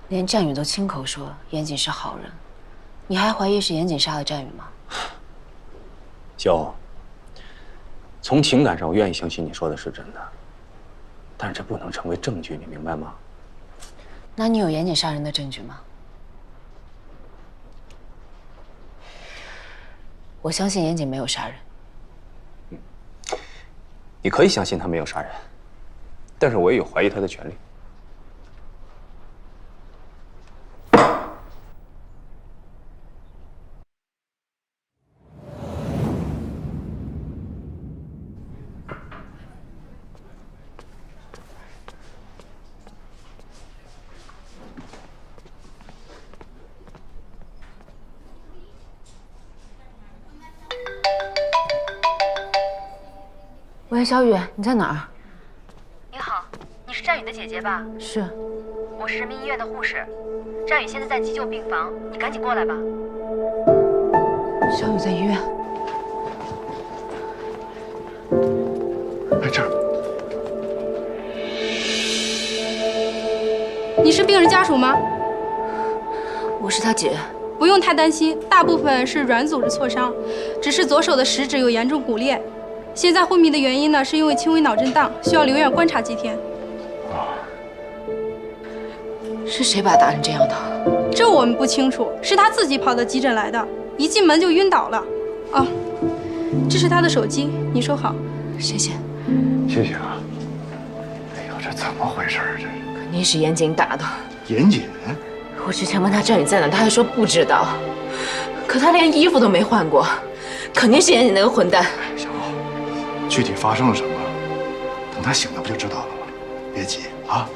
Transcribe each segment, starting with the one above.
连战宇都亲口说严谨是好人，你还怀疑是严谨杀了战宇吗？萧，从情感上我愿意相信你说的是真的，但是这不能成为证据，你明白吗？那你有严谨杀人的证据吗？我相信严谨没有杀人。你可以相信他没有杀人，但是我也有怀疑他的权利。喂，小雨，你在哪儿？你好，你是战宇的姐姐吧？是。我是人民医院的护士，战宇现在在急救病房，你赶紧过来吧。小雨在医院。哎，这儿。你是病人家属吗？我是他姐。不用太担心，大部分是软组织挫伤，只是左手的食指有严重骨裂。现在昏迷的原因呢，是因为轻微脑震荡，需要留院观察几天。是谁把他打成这样的？这我们不清楚，是他自己跑到急诊来的，一进门就晕倒了。哦，这是他的手机，你收好。谢谢。谢谢啊。哎呦，这怎么回事啊？这肯定是严谨打的。严谨？我之前问他战宇在哪，他还说不知道。可他连衣服都没换过，肯定是严谨那个混蛋。小欧，具体发生了什么，等他醒了不就知道了吗？别急啊。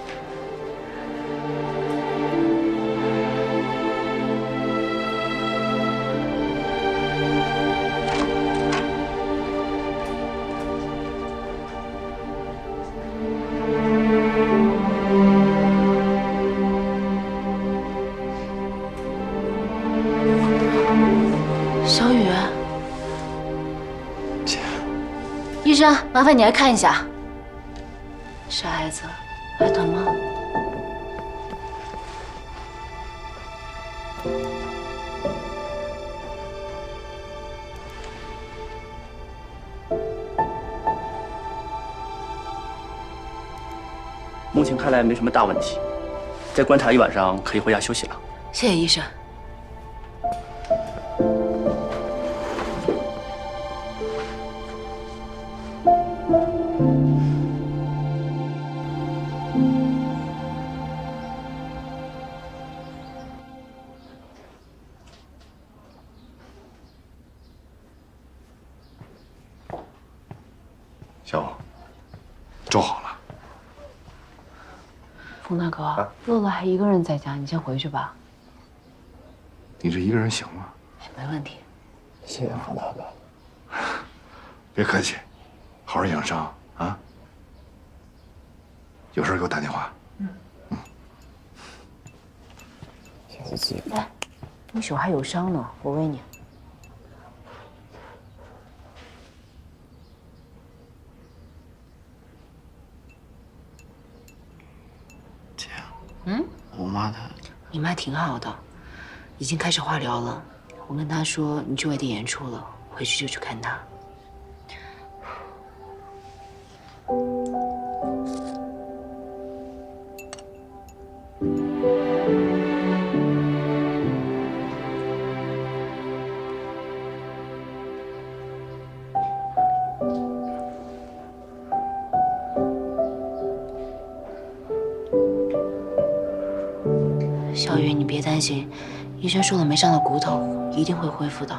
小雨，姐，医生，麻烦你来看一下。傻孩子，还疼吗？目前看来没什么大问题，再观察一晚上，可以回家休息了。谢谢医生。小欧，粥好了。冯大哥，乐乐还一个人在家，你先回去吧。你这一个人行吗？没问题。谢谢冯大哥。别客气，好好养伤啊。有事给我打电话。小子，来，你手还有伤呢，我喂你。姐，嗯，我妈她……你妈挺好的，已经开始化疗了。我跟她说你去外地演出了，回去就去看她。小雨，你别担心，医生说了，没伤到骨头，一定会恢复的。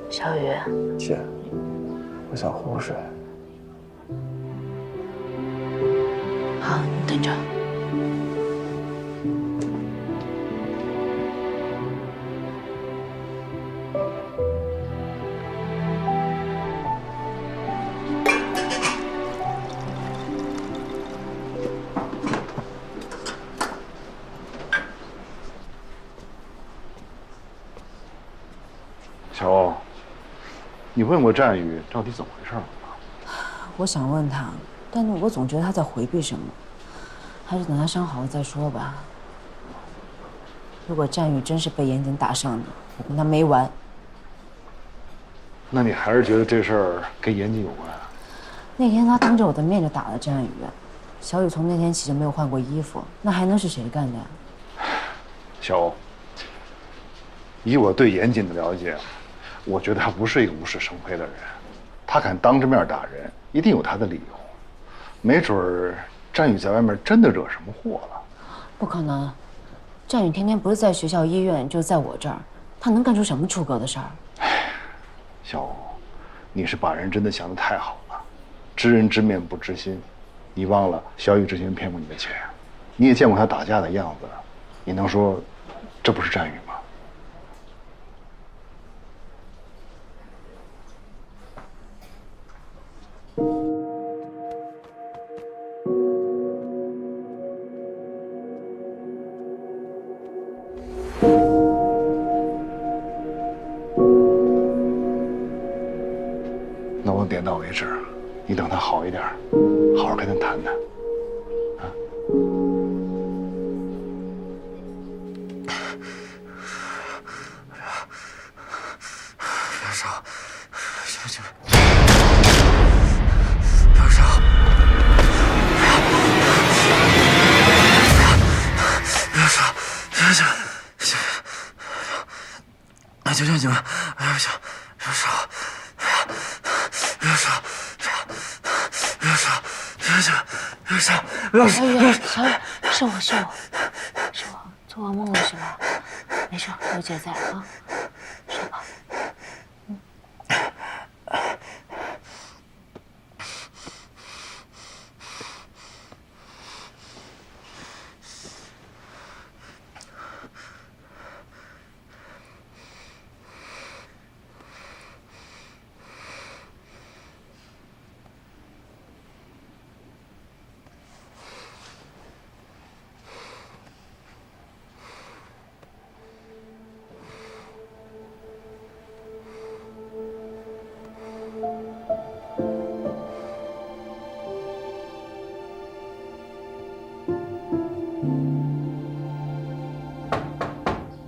小雨，姐，我想喝水。好，你等着。小欧，你问过战宇到底怎么回事吗？我想问他，但是我总觉得他在回避什么，还是等他伤好了再说吧。如果战宇真是被严谨打伤的，我跟他没完。那你还是觉得这事儿跟严谨有关？那天他当着我的面就打了战宇，小雨从那天起就没有换过衣服，那还能是谁干的呀？小欧，以我对严谨的了解，我觉得他不是一个无事生非的人，他敢当着面打人，一定有他的理由。没准儿战宇在外面真的惹什么祸了。不可能，战宇天天不是在学校、医院，就是在我这儿，他能干出什么出格的事儿？小欧，你是把人真的想得太好了，知人知面不知心。你忘了小雨之前骗过你的钱，你也见过他打架的样子，你能说这不是战宇吗？那我点到为止，你等他好一点，好好跟他谈谈。啊。别烧，行行，别烧，别烧，行行行，哎，行行行，哎呀行，别烧，别烧，别烧，行行，别烧，别烧，小雨，是我，做噩梦了是吧？没事，有姐在啊，睡吧。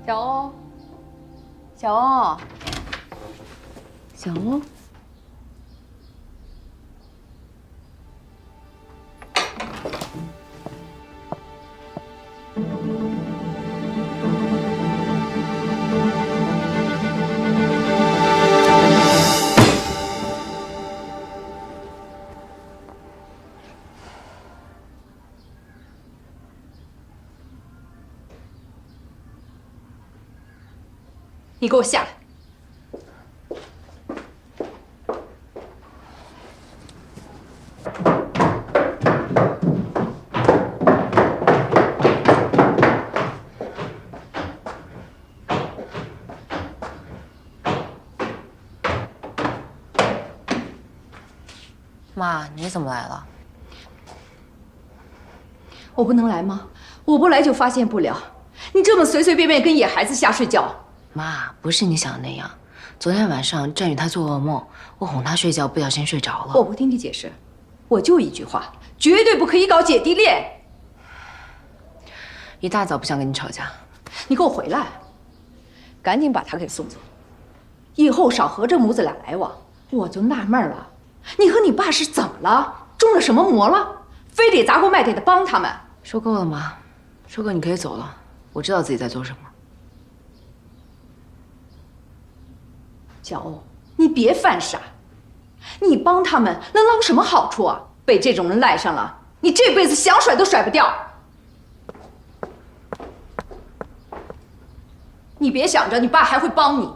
小欧，小欧，小欧，你给我下来！妈，你怎么来了？我不能来吗？我不来就发现不了。你这么随随便便跟野孩子瞎睡觉。妈，不是你想的那样。昨天晚上战宇他做噩梦，我哄他睡觉，不小心睡着了。我不听你解释，我就一句话，绝对不可以搞姐弟恋。一大早不想跟你吵架，你给我回来，赶紧把他给送走，以后少和这母子俩来往。我就纳闷了，你和你爸是怎么了？中了什么魔了？非得砸锅卖铁的帮他们？说够了吗？说够你可以走了，我知道自己在做什么。小欧，你别犯傻，你帮他们能捞什么好处啊？被这种人赖上了，你这辈子想甩都甩不掉。你别想着你爸还会帮你。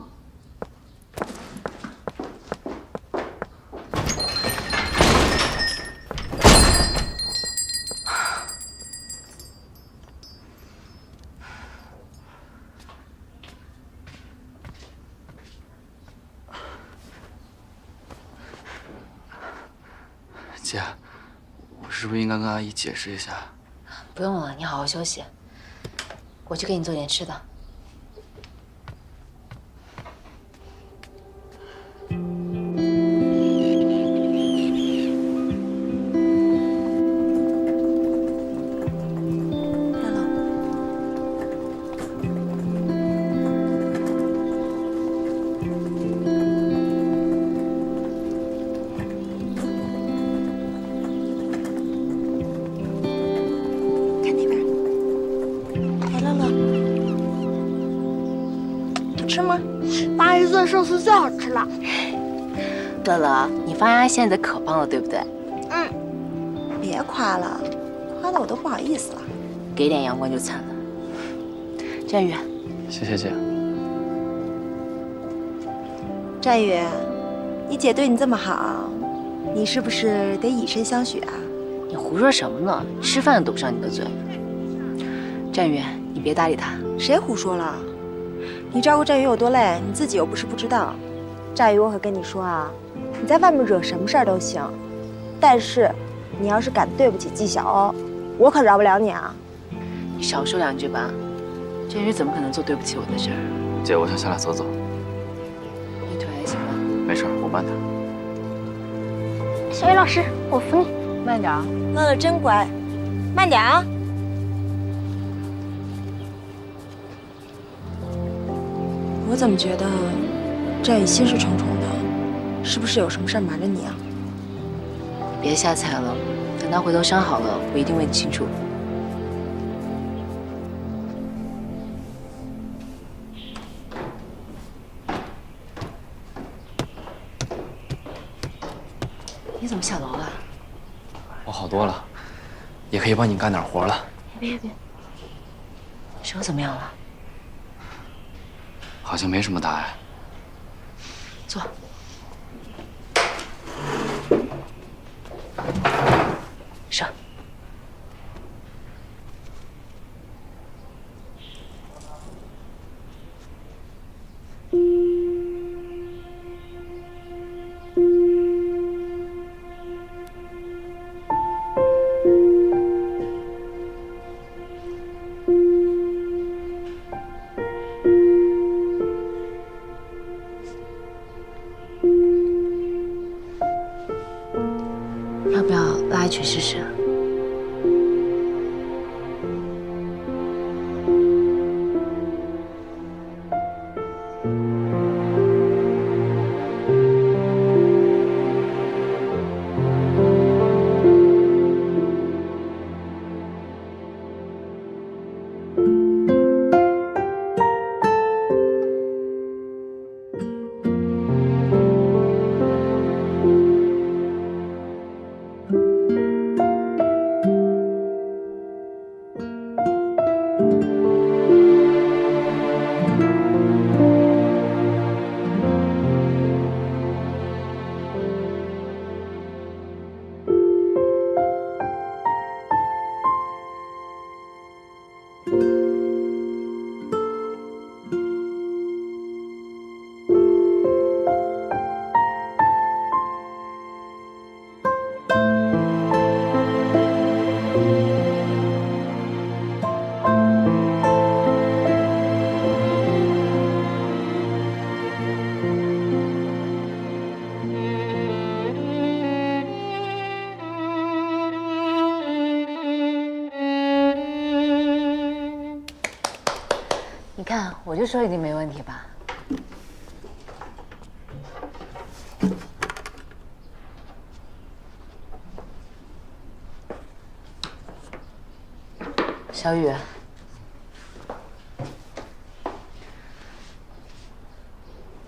姐，我是不是应该跟阿姨解释一下？不用了，你好好休息。我去给你做点吃的。吃吗？阿姨做寿司最好吃了。乐乐，你发芽现在可棒了，对不对？嗯。别夸了，夸的我都不好意思了。给点阳光就惨了。战宇，谢谢姐。战宇，你姐对你这么好，你是不是得以身相许啊？你胡说什么呢？吃饭都堵不上你的嘴。战宇，你别搭理他。谁胡说了？你照顾战宇有多累，你自己又不是不知道。战宇，我可跟你说啊，你在外面惹什么事儿都行，但是你要是敢对不起纪晓哦，我可饶不了你啊！你少说两句吧。战宇怎么可能做对不起我的事儿？姐，我想下来走走。你腿还行吗？没事，我慢点。小雨老师，我扶你。慢点啊。乐乐真乖，慢点啊。我怎么觉得战宇心事重重的，是不是有什么事儿瞒着你啊？别瞎猜了，等他回头伤好了，我一定问清楚。你怎么下楼了？我好多了，也可以帮你干点活了。别，手怎么样了？好像没什么大碍。坐。上。要不要拉一曲试试？你看，我就说一定没问题吧。小雨，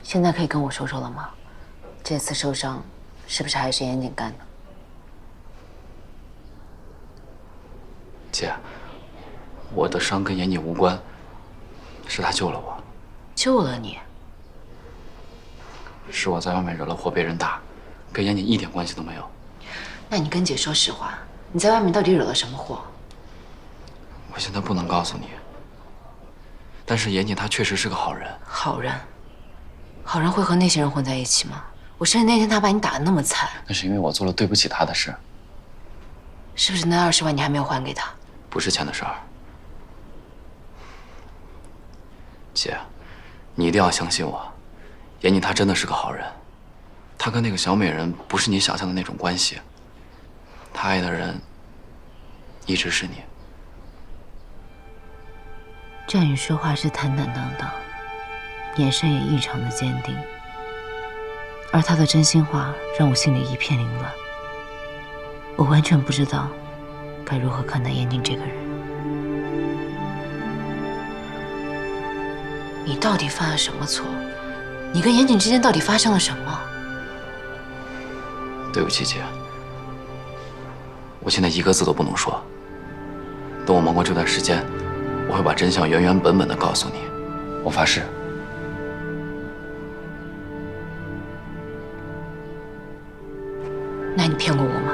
现在可以跟我说说了吗？这次受伤是不是还是严谨干的？姐，我的伤跟严谨无关，是他救了我。救了你？是我在外面惹了祸被人打，跟严谨一点关系都没有。那你跟姐说实话，你在外面到底惹了什么祸？我现在不能告诉你，但是严谨他确实是个好人。好人？好人会和那些人混在一起吗？我生日那天他把你打得那么惨，那是因为我做了对不起他的事。是不是那20万你还没有还给他？不是钱的事儿。姐，你一定要相信我，严谨他真的是个好人，他跟那个小美人不是你想象的那种关系，他爱的人一直是你。战宇说话是坦坦荡荡，眼神也异常的坚定，而他的真心话让我心里一片凌乱。我完全不知道该如何看待严谨这个人。你到底犯了什么错？你跟严谨之间到底发生了什么？对不起，姐，我现在一个字都不能说。等我忙过这段时间，我会把真相原原本本的告诉你，我发誓。那你骗过我吗？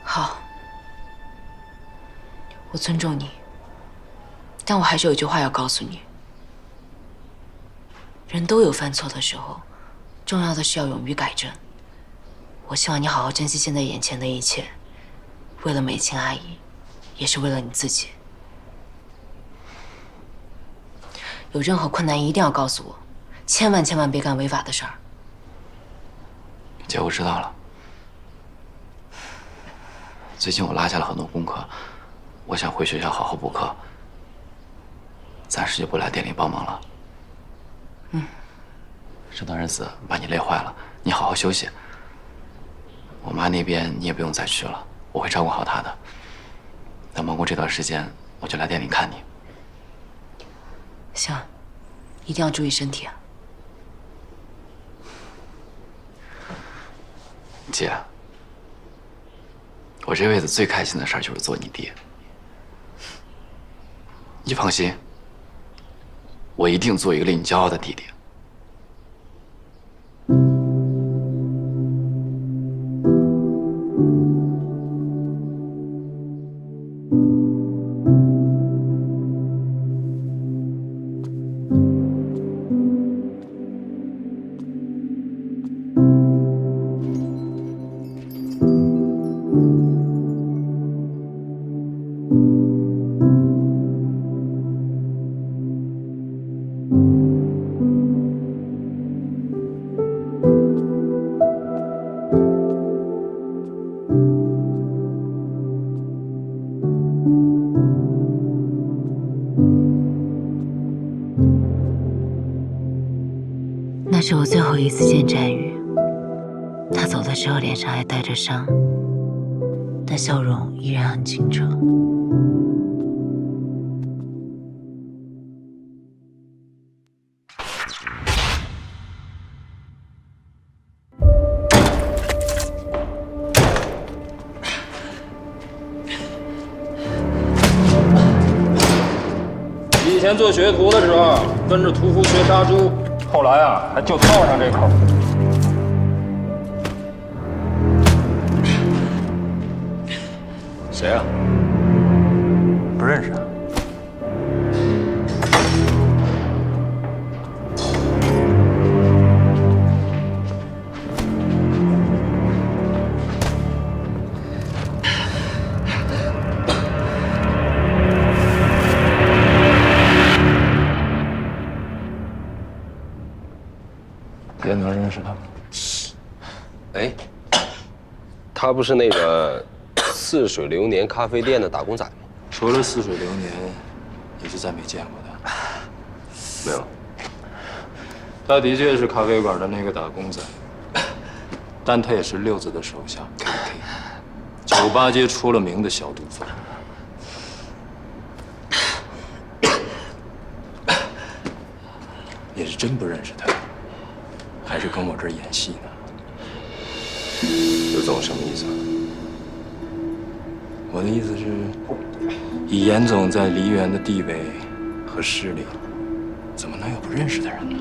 好，我尊重你，但我还是有句话要告诉你：人都有犯错的时候，重要的是要勇于改正。我希望你好好珍惜现在眼前的一切，为了美琴阿姨，也是为了你自己。有任何困难一定要告诉我，千万别干违法的事儿。姐，我知道了。最近我落下了很多功课，我想回学校好好补课，暂时就不来店里帮忙了。这段日子把你累坏了，你好好休息。我妈那边你也不用再去了，我会照顾好她的。等忙过这段时间，我就来店里看你。行，一定要注意身体啊。姐，我这辈子最开心的事儿就是做你爹。你放心，我一定做一个令你骄傲的弟弟。那是我最后一次见战宇，他走的时候脸上还带着伤，但笑容依然很清澈。以前做学徒的时候，跟着屠夫学杀猪。后来啊，还就套上这口。谁啊？不认识啊。也能认识他吗？哎，他不是那个似水流年咖啡店的打工仔吗？除了似水流年，也是再没见过他。没有。他的确是咖啡馆的那个打工仔，但他也是六子的手下 KK， 酒吧街出了名的小毒贩。也是真不认识他。还是跟我这儿演戏呢？刘总什么意思啊？我的意思是，以严总在梨园的地位和势力，怎么能有不认识的人呢？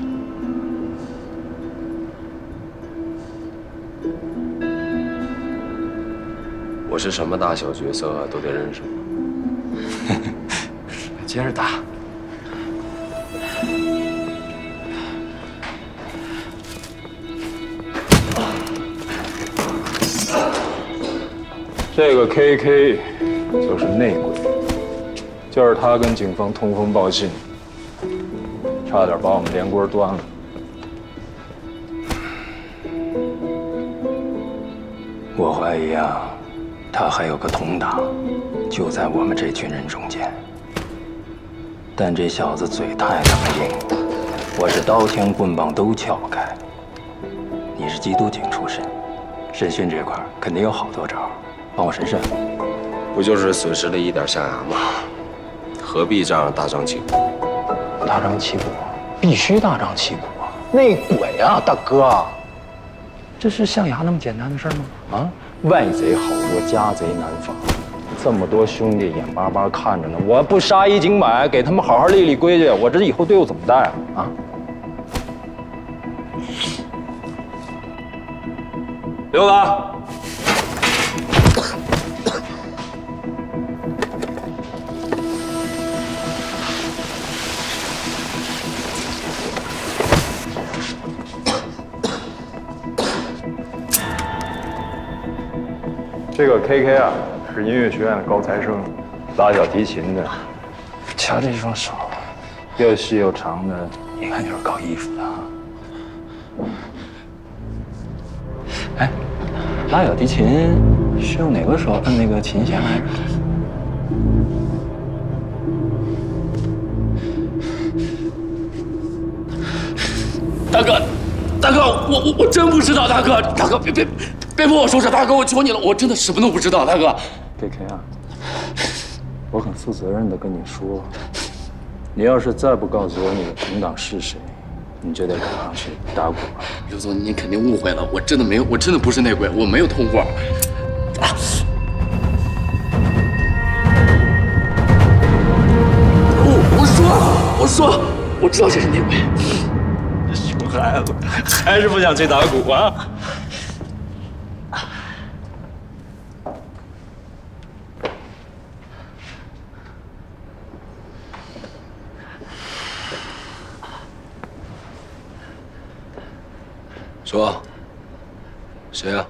我是什么大小角色啊，都得认识吗？接着打。这个 KK 就是内鬼，就是他跟警方通风报信，差点把我们连锅端了。我怀疑啊，他还有个同党，就在我们这群人中间。但这小子嘴太他妈硬了，我是刀枪棍棒都撬不开。你是缉毒警出身，审讯这块肯定有好多招，帮我审审。不就是损失了一点象牙吗？何必这样大张旗鼓？大张旗鼓，必须大张旗鼓啊！内鬼啊，大哥！这是象牙那么简单的事吗？啊，外贼好多，家贼难防。这么多兄弟眼巴巴看着呢，我不杀一儆百，给他们好好立立规矩，我这以后队伍怎么带啊？啊！刘子，这个 KK 啊，是音乐学院的高材生，拉小提琴的。瞧这双手，又细又长的，一看就是搞艺术的啊。哎，拉小提琴是用哪个手摁那个琴弦来着？大哥，大哥，我真不知道，大哥，别帮我收拾，大哥，我求你了，我真的什么都不知道，大哥。KK 啊，我很负责任的跟你说，你要是再不告诉我你的同党是谁，你就得赶上去打鼓了。刘总，您肯定误会了，我真的没有，我真的不是内鬼，我没有通过。我说，我知道这是内鬼。熊孩子，还是不想去打鼓啊？说，谁啊？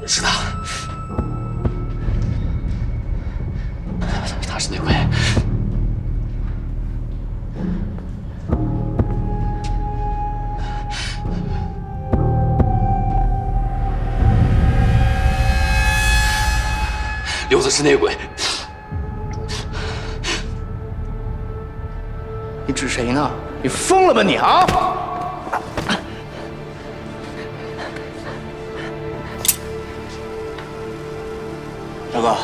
是他，他是内鬼。刘子是内鬼。你指谁呢？你疯了吧你啊！大哥，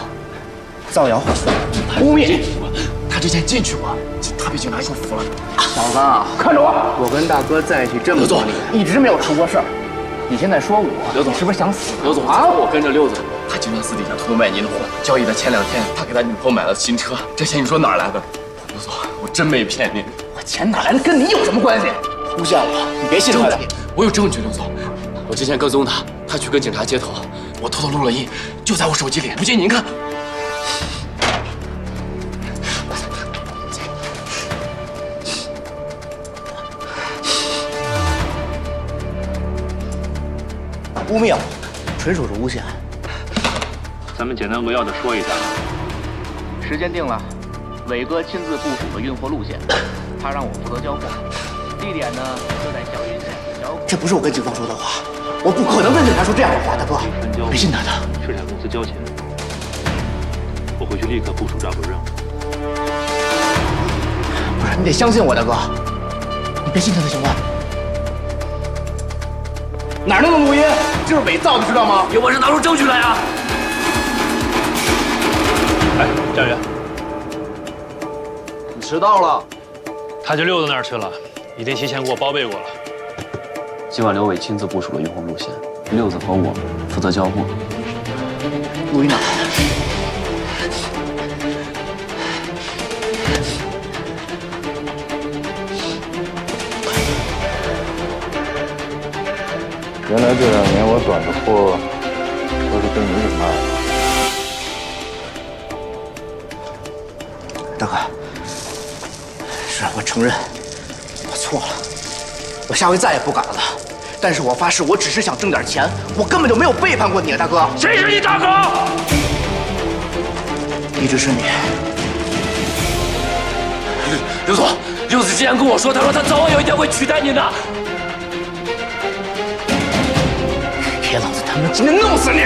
造谣毁损，污蔑！他之前进去过，他被警察收服了。小子，看着我！我跟大哥在一起这么多年，一直没有出过事儿。你现在说我，刘总是不是想死？刘总啊，我跟着六子，他经常私底下偷偷卖您的货。交易的前2天，他给他女朋友买了新车，这钱你说哪儿来的？刘总，我真没骗您。我钱哪来的？跟你有什么关系？诬陷我！你别信他的。我有证据，刘总。我之前跟踪他，他去跟警察接头，我偷偷录了音，就在我手机里。不信您看。污蔑我，纯属是诬陷。咱们简单扼要的说一下。时间定了，伟哥亲自部署了运货路线，他让我负责交货。地点呢就在祥云县。这不是我跟警方说的话，我不可能跟警察说这样的话，大哥，别信他的。水产公司交钱，我回去立刻部署抓捕任务。不是，你得相信我，大哥，你别信他的行吗？哪弄的录音？这是伪造的，知道吗？有本事拿出证据来啊！哎，站员，你迟到了。他去六子那儿去了，已经提前给我报备过了。今晚刘伟亲自部署了运货路线，六子和我负责交货。录音呢？原来这2年我短的货都是被你给卖了。大哥，是我承认，我错了，我下回再也不敢了。但是我发誓，我只是想挣点钱，我根本就没有背叛过你，大哥。谁是你大哥？一直是你。刘总，柚子之前跟我说，他说他早晚有一天会取代你的。别，老子他妈今天弄死你！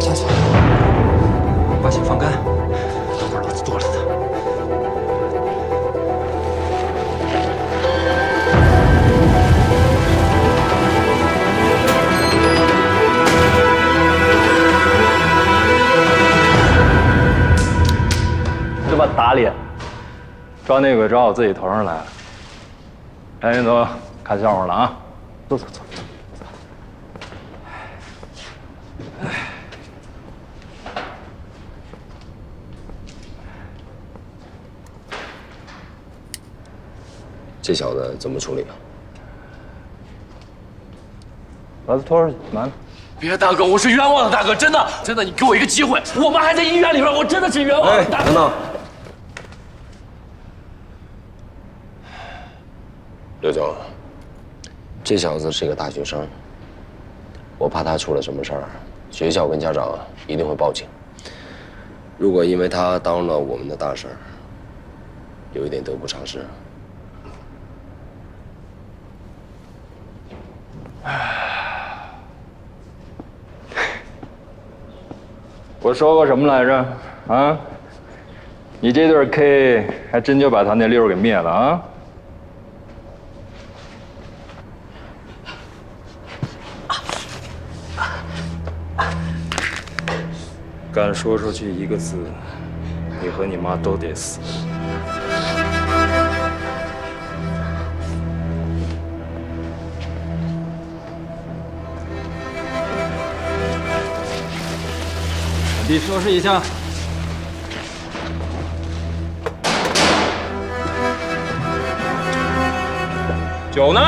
下去，把血放干，等会儿老子剁了他。这么打脸，抓内鬼抓我自己头上来了。哎，云总，看笑话了啊！走走走。这小子怎么处理啊？把他拖出去，慢点。别，大哥，我是冤枉的，大哥，真的，真的，你给我一个机会，我妈还在医院里边，我真的是冤枉的，大哥。等等，刘总，这小子是个大学生，我怕他出了什么事儿，学校跟家长一定会报警。如果因为他耽误了我们的大事儿，有一点得不偿失。我说过什么来着？啊？你这对 K 还真就把他那溜给灭了啊！敢说出去一个字，你和你妈都得死。你收拾一下。酒呢？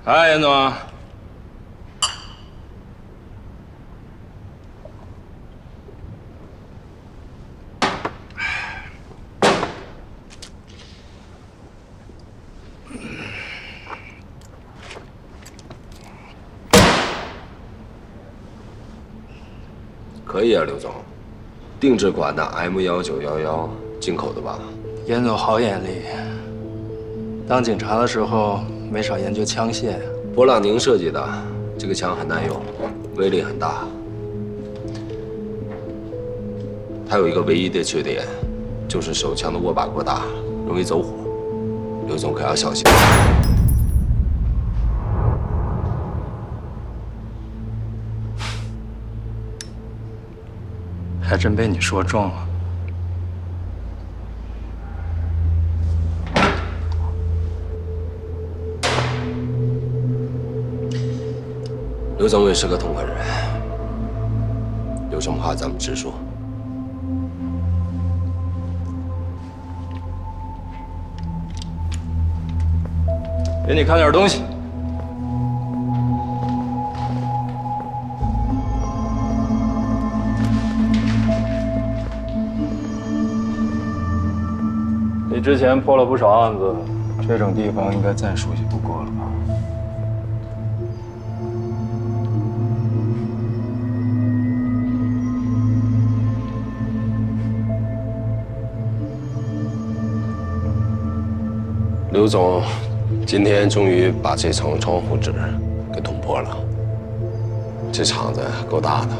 哎，严总，可以啊，刘总，定制款的 M1911，进口的吧？严总好眼力，当警察的时候没少研究枪械。勃朗宁设计的，这个枪很耐用，威力很大。它有一个唯一的缺点，就是手枪的握把过大，容易走火。刘总可要小心。还真被你说中了。刘总也是个痛快人，有什么话咱们直说。给你看点东西。你之前破了不少案子，这种地方应该再熟悉不过了吧？刘总，今天终于把这层窗户纸给捅破了。这厂子够大的，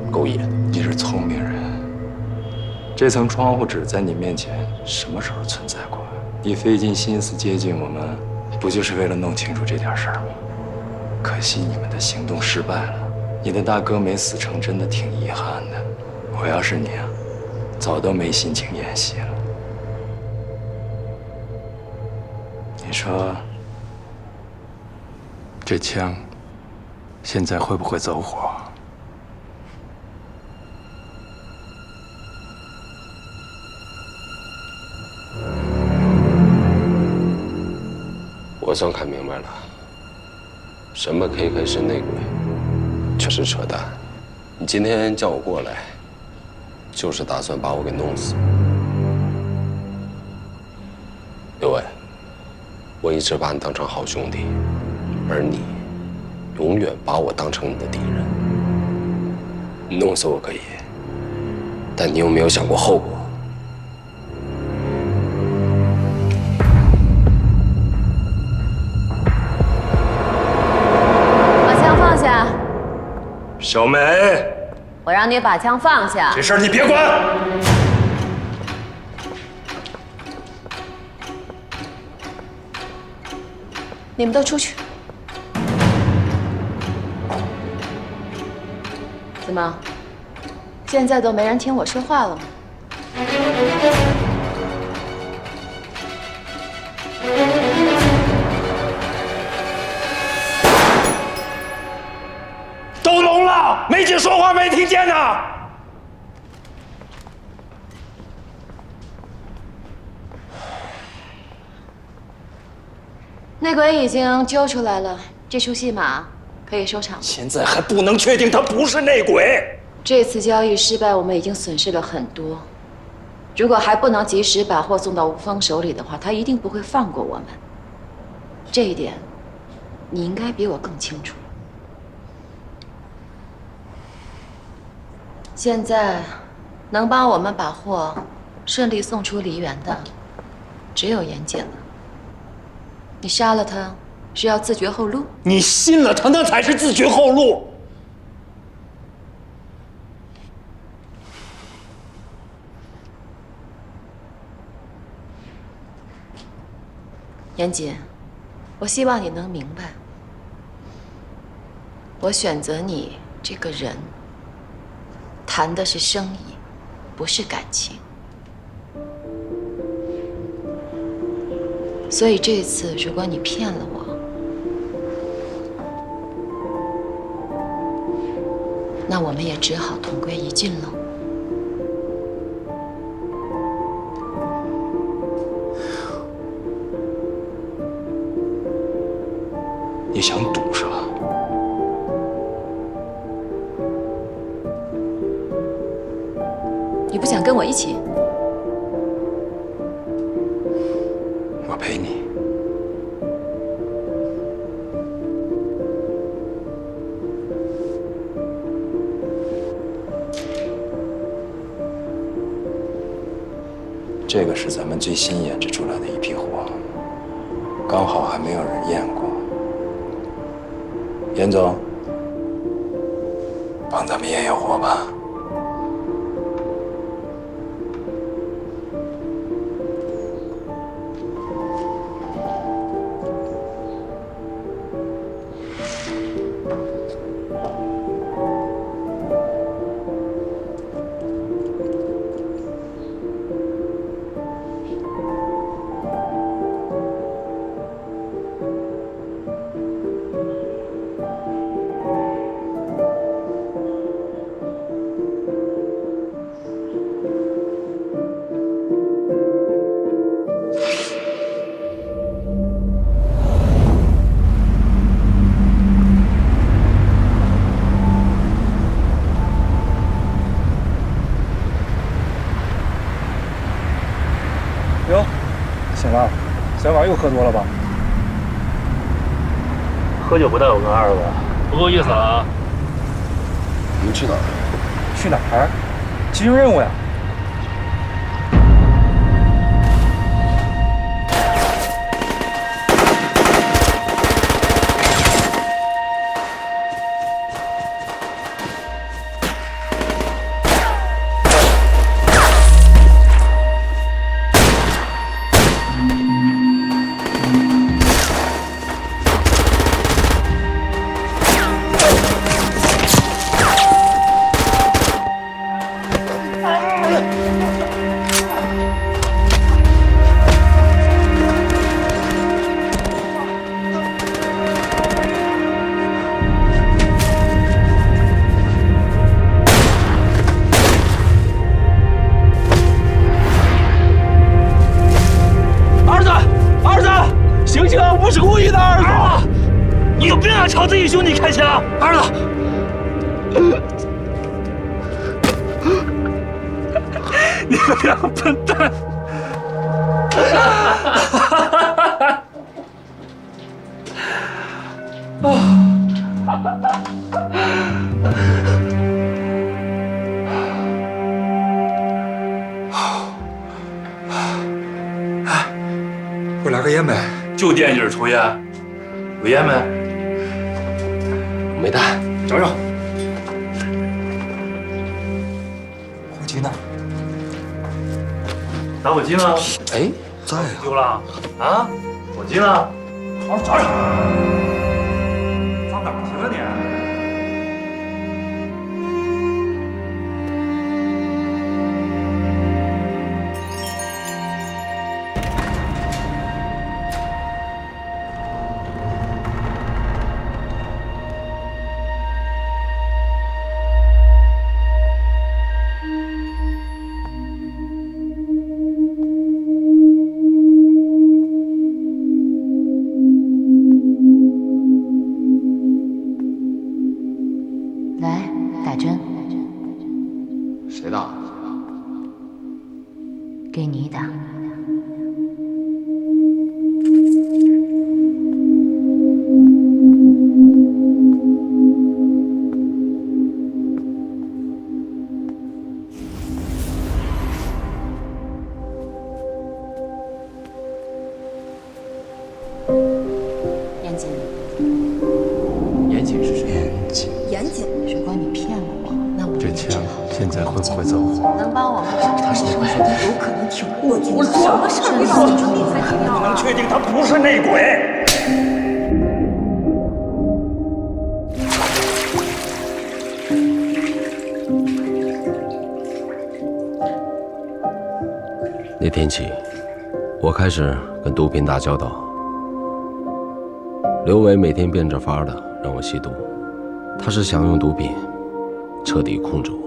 够野的。你是聪明人，这层窗户纸在你面前什么时候存在过？你费尽心思接近我们，不就是为了弄清楚这点事儿吗？可惜你们的行动失败了，你的大哥没死成，真的挺遗憾的。我要是你啊，早都没心情演戏了。你说，这枪现在会不会走火？我算看明白了，什么 KK 是内鬼，这是扯淡。你今天叫我过来，就是打算把我给弄死。刘伟，我一直把你当成好兄弟，而你永远把我当成你的敌人。你弄死我可以，但你有没有想过后果？小美，我让你把枪放下。这事儿你别管。你们都出去。怎么，现在都没人听我说话了吗？都聋了，梅姐说话没听见呢。内鬼已经揪出来了，这出戏码可以收场。现在还不能确定他不是内鬼。这次交易失败，我们已经损失了很多。如果还不能及时把货送到吴峰手里的话，他一定不会放过我们。这一点，你应该比我更清楚。现在，能帮我们把货顺利送出梨园的，只有严姐了。你杀了他，是要自绝后路？你信了他，那才是自绝后路。严姐，我希望你能明白，我选择你这个人，谈的是生意，不是感情。所以这次，如果你骗了我，那我们也只好同归于尽了。你想赌是吧？你不想跟我一起？我陪你。这个是咱们最新研制出来的一批货，刚好还没有人验过。严总，帮咱们验验货吧。哟，醒了，小婉又喝多了吧？喝酒不带我跟二哥，不够意思了啊！你们去哪儿？去哪儿？执行任务呀。跟俺朝子义兄弟开枪！儿子，你个两个笨蛋！给我来个烟呗。就惦记着抽烟，有烟没？没带。找找。火机呢？打火机呢？哎，在呀。丢了啊？火机呢？好好找找。放哪儿去了你？来，打针，谁打？给你打。严谨，严谨是谁？严谨，如果你骗了我，那我这枪现在会不会走火？能帮我们找到医生说有可能挺过去的。什么事儿没搞清楚才停药啊？能确定他不是内鬼？那天起，我开始跟毒品打交道。刘伟每天变着法的让我吸毒，他是想用毒品彻底控制我。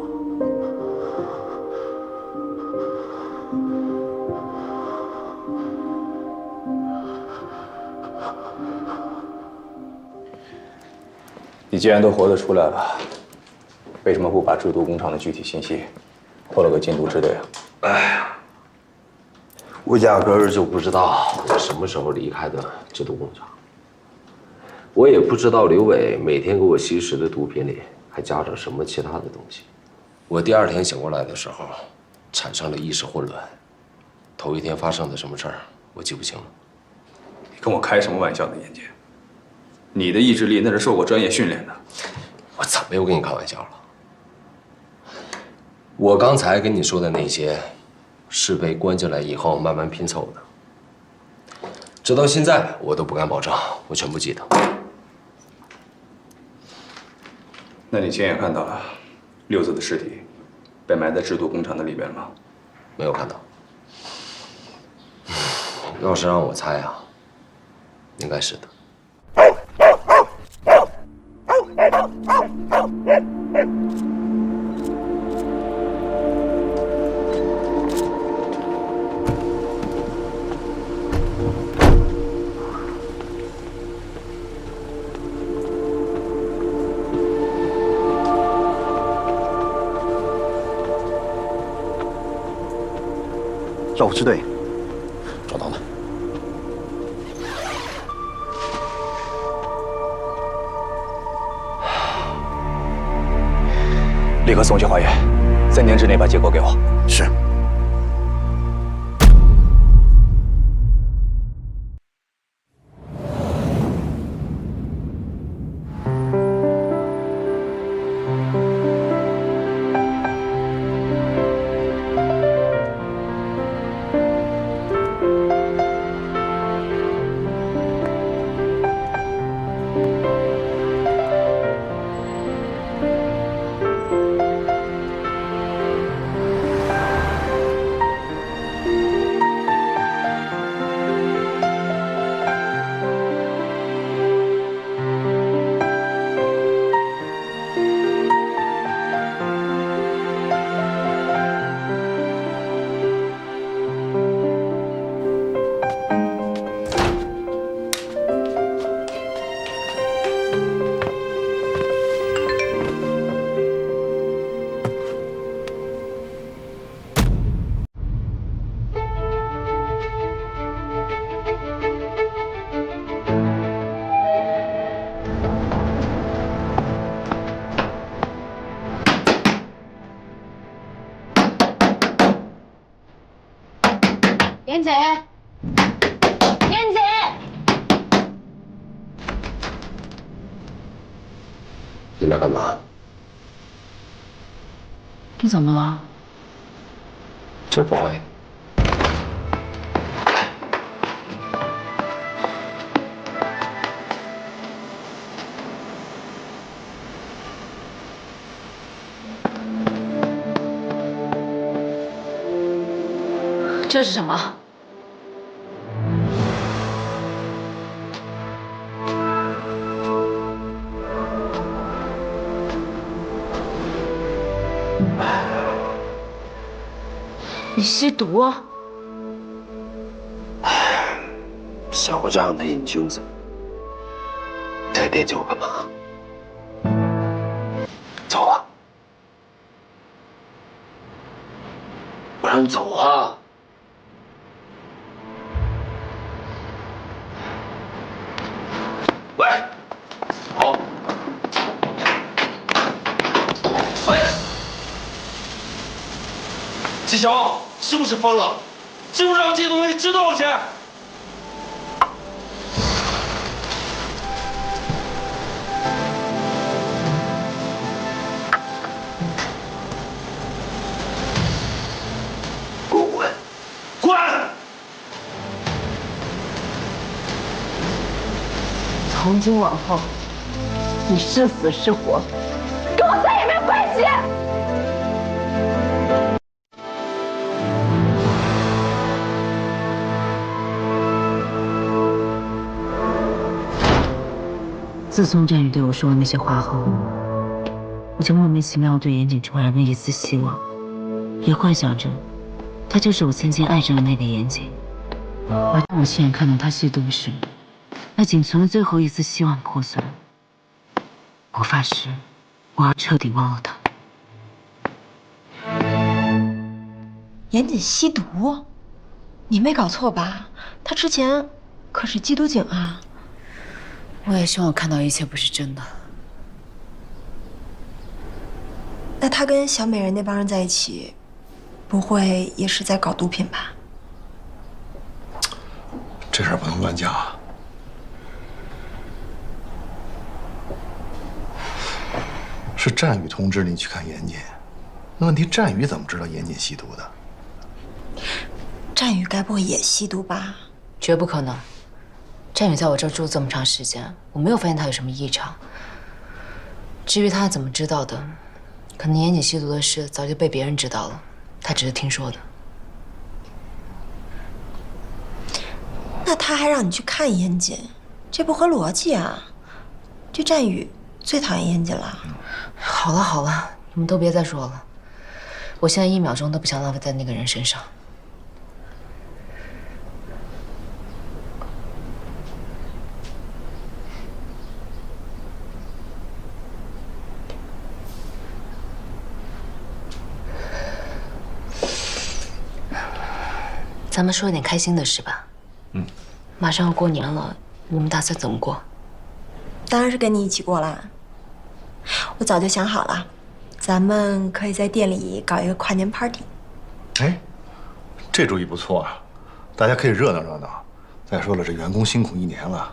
你既然都活得出来了，为什么不把制毒工厂的具体信息透露给禁毒支队啊？哎呀，我压根儿就不知道我什么时候离开的制毒工厂，我也不知道刘伟每天给我吸食的毒品里还加着什么其他的东西。我第二天醒过来的时候，产生了意识混乱，头一天发生的什么事儿我记不清了。你跟我开什么玩笑呢，严杰？你的意志力那是受过专业训练的。我怎么又跟你开玩笑了？我刚才跟你说的那些，是被关进来以后慢慢拼凑的。直到现在，我都不敢保证我全部记得。那你亲眼看到六子的尸体被埋在制毒工厂的里边吗？没有看到。要是让我猜啊，应该是的。照护支队，找到了。立刻送去化验，3天之内把结果给我。是。那干嘛？你怎么了？就不会。这是什么？你吸毒啊？像我这样的瘾君子，在惦记我干嘛？走啊！我让你走啊！喂，好。喂，纪晓，是不是疯了？知不知道这东西值多少钱？给我滚！滚！从今往后，你是死是活，跟我再也没有关系。自从战宇对我说了那些话后，我就莫名其妙对严谨重燃了一丝希望，也幻想着他就是我曾经爱着的那个严谨。而当我亲眼看到他吸毒时，那仅存的最后一丝希望破碎。我发誓，我要彻底忘了他。严谨吸毒？你没搞错吧？他之前可是缉毒警啊。我也希望我看到一切不是真的。那他跟小美人那帮人在一起，不会也是在搞毒品吧？这事儿不能乱讲。是战宇通知你去看严谨，那问题战宇怎么知道严谨吸毒的？战宇该不会也吸毒吧？绝不可能。战宇在我这儿住这么长时间，我没有发现他有什么异常。至于他怎么知道的，可能严谨吸毒的事早就被别人知道了，他只是听说的。那他还让你去看严谨，这不合逻辑啊！这战宇最讨厌严谨了。好了好了，你们都别再说了，我现在1秒钟都不想浪费在那个人身上。咱们说点开心的事吧。马上要过年了，你们打算怎么过？当然是跟你一起过啦。我早就想好了，咱们可以在店里搞一个跨年 party。哎，这主意不错啊，大家可以热闹热闹。再说了，这员工辛苦1年了，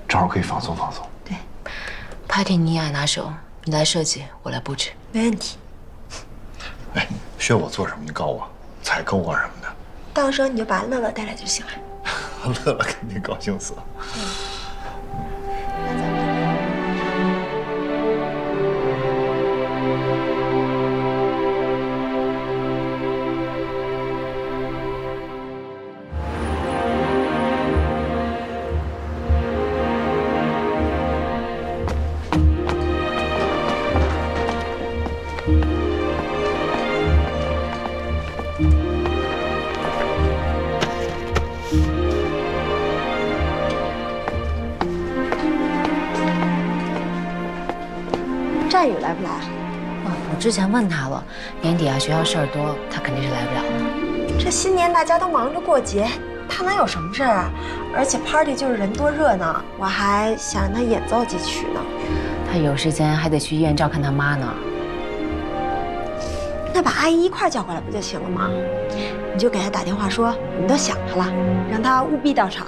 正好可以放松放松。对 ，party 你也爱拿手，你来设计，我来布置。没问题。哎，需要我做什么你告诉我，采购啊什么的。到时候你就把乐乐带来就行了。乐乐肯定高兴死了。战宇来不来？我之前问他了，年底啊学校事儿多，他肯定是来不了了。这新年大家都忙着过节，他能有什么事儿啊？而且 party 就是人多热闹，我还想让他演奏几曲呢。他有时间还得去医院照看他妈呢。那把阿姨一块叫过来不就行了吗？你就给他打电话说你都想他了，让他务必到场。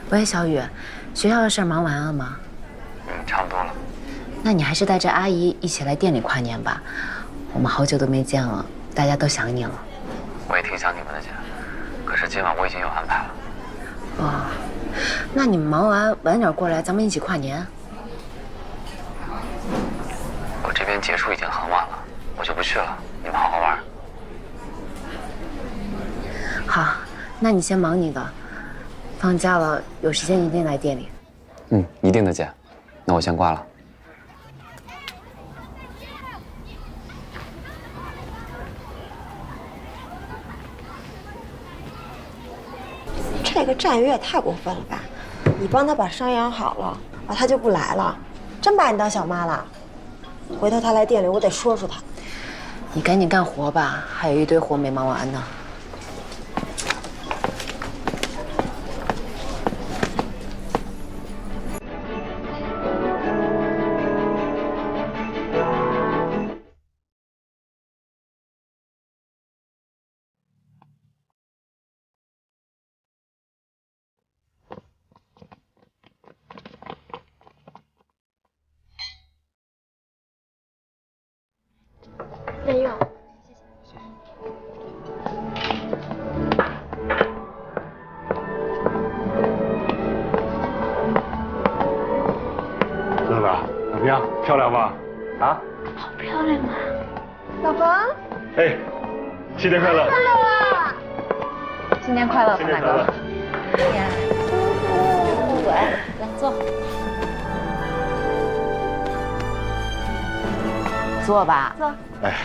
喂，小雨，学校的事忙完了吗？差不多了。那你还是带着阿姨一起来店里跨年吧。我们好久都没见了，大家都想你了。我也挺想你们的，姐。可是今晚我已经有安排了。哦，那你们忙完晚点过来，咱们一起跨年。我这边结束已经很晚了，我就不去了。你们好好玩。好，那你先忙你的。放假了，有时间一定来店里。一定的，姐。那我先挂了。这个战友也太过分了吧！你帮他把伤养好了，他就不来了，真把你当小妈了。回头他来店里，我得说说他。你赶紧干活吧，还有一堆活没忙完呢。没有，乐乐，怎么样？漂亮吧？啊？好漂亮啊！老冯，哎，新年快乐！新年快乐，冯大哥！哎呀，不管，来坐。坐吧。坐。哎。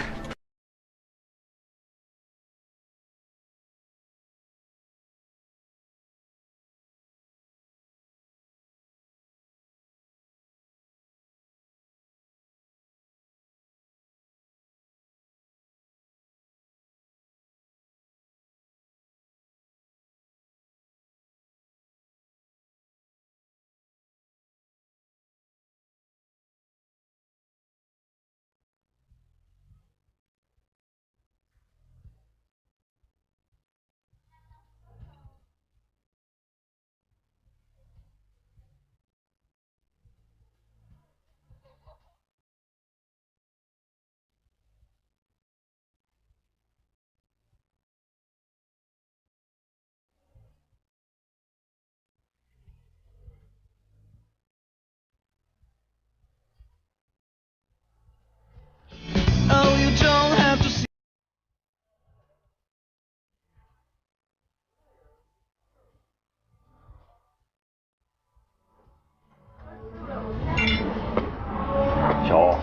小欧，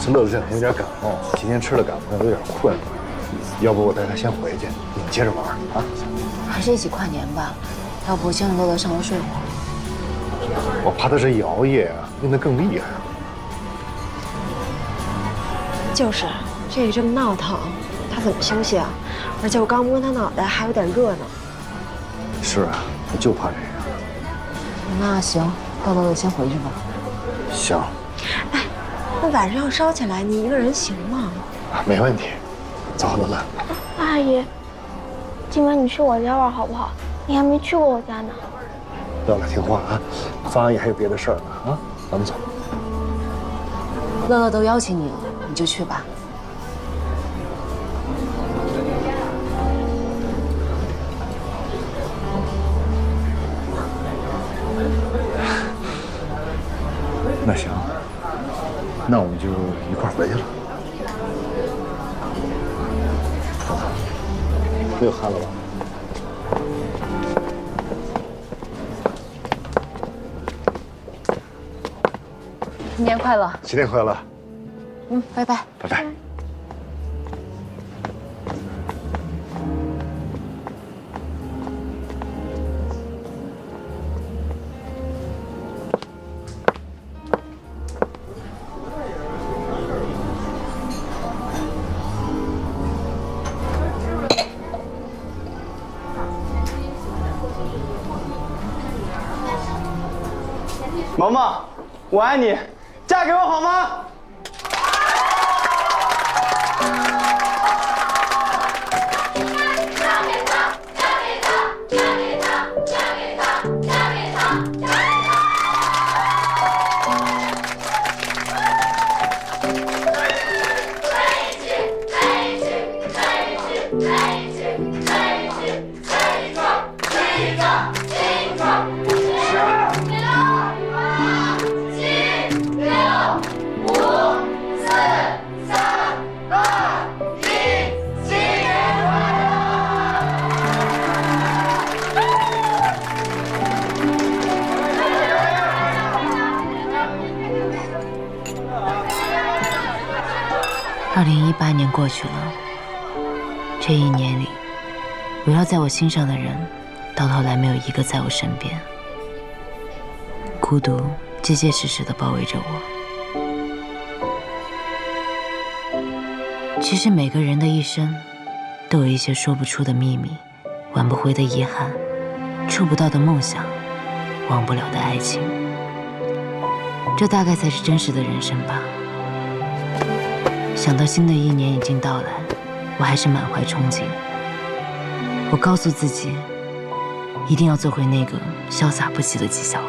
这乐乐这两天有点感冒，今天吃了感冒药有点困，要不我带他先回去，你们接着玩啊。还是一起跨年吧，要不先让乐乐上楼睡会儿。我怕他这熬夜啊，病得更厉害。就是，这里这么闹腾，他怎么休息啊？而且我刚摸他脑袋，还有点热呢。是啊，我就怕这个。那行，乐乐先回去吧。行。哎，那晚上要烧起来，你一个人行吗？没问题。走，乐乐。阿姨，今晚你去我家玩好不好？你还没去过我家呢。乐乐听话啊，方阿姨还有别的事儿呢啊，咱们走。乐乐都邀请你了，你就去吧。那行，那我们就一块儿回去了。没有汗了吧？新年快乐！新年快乐！拜拜。拜拜。萌萌，我爱你，嫁给我好吗？嫁给他，嫁给他，嫁给他，嫁给他。2018年过去了，这一年里，围绕在我心上的人，到头来没有一个在我身边。孤独结结实实地包围着我。其实每个人的一生，都有一些说不出的秘密，挽不回的遗憾，触不到的梦想，忘不了的爱情。这大概才是真实的人生吧。想到新的一年已经到来，我还是满怀憧憬。我告诉自己，一定要做回那个潇洒不羁的纪晓。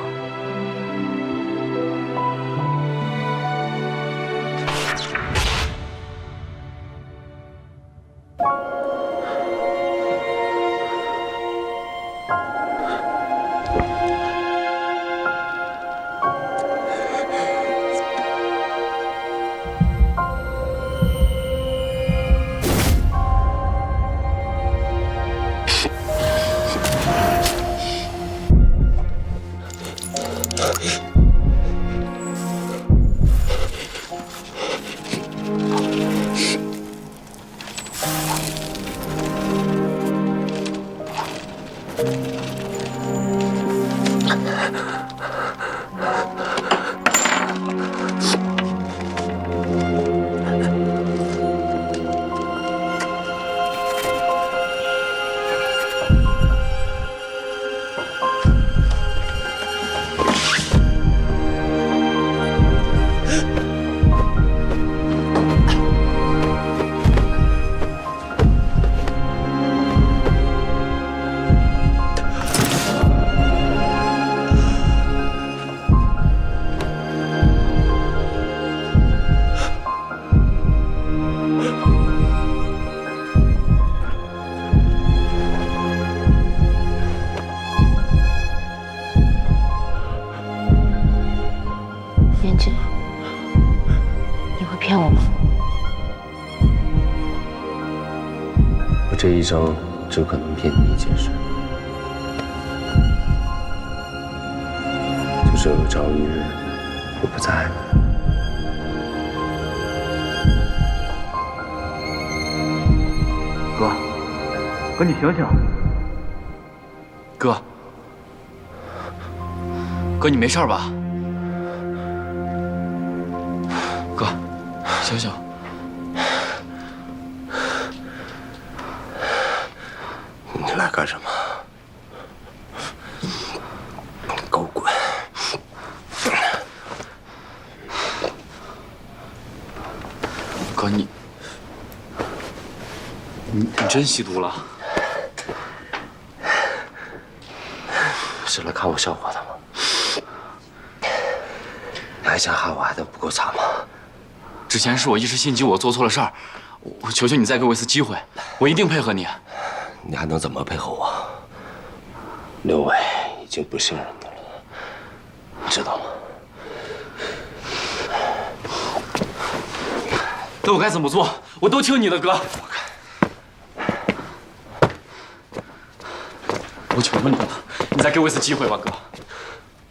这一生只可能骗你一件事，就是有朝一日我不在了。哥，你醒醒！哥，你没事吧？哥，醒醒！你来干什么？给我滚！哥，你真吸毒了？是来看我笑话的吗？你还想害我害得不够惨吗？之前是我一时心急，我做错了事儿，我求求你再给我一次机会，我一定配合你。你还能怎么配合我？刘伟已经不信任你了，你知道吗？那我该怎么做？我都听你的，哥。我求求你了，你再给我一次机会吧，哥。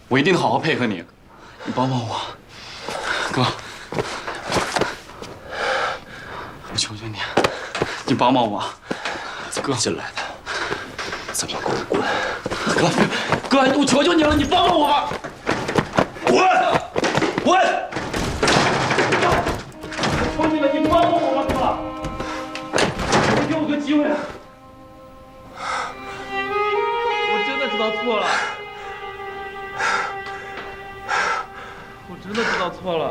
我一定好好配合你，你帮帮我，哥。我求求你，你帮帮我，哥。进来的，怎么给我滚？哥，我求求你了，你帮帮我吧！滚！我求你了，你帮帮我吧，哥！你给我个机会！我真的知道错了，我真的知道错了。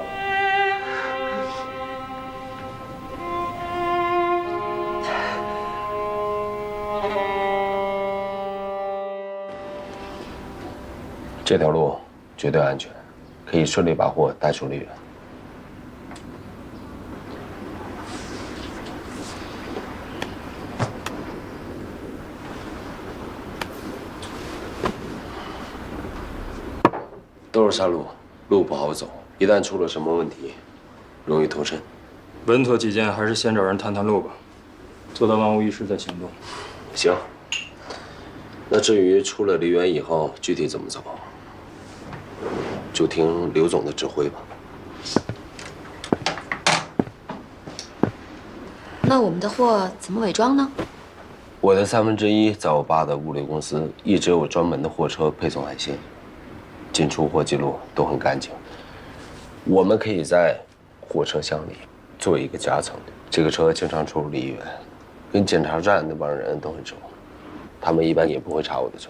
这条路绝对安全，可以顺利把货带出丽园。都是山路，路不好走，一旦出了什么问题，容易脱身。稳妥起见，还是先找人探探路吧，做到万无一失再行动。行。那至于出了梨园以后具体怎么走，就听刘总的指挥吧。那我们的货怎么伪装呢？我的1/3在我爸的物流公司一直有专门的货车配送海鲜，进出货记录都很干净。我们可以在货车厢里做一个夹层，这个车经常出入梨园，跟检查站那帮人都很熟，他们一般也不会查我的车。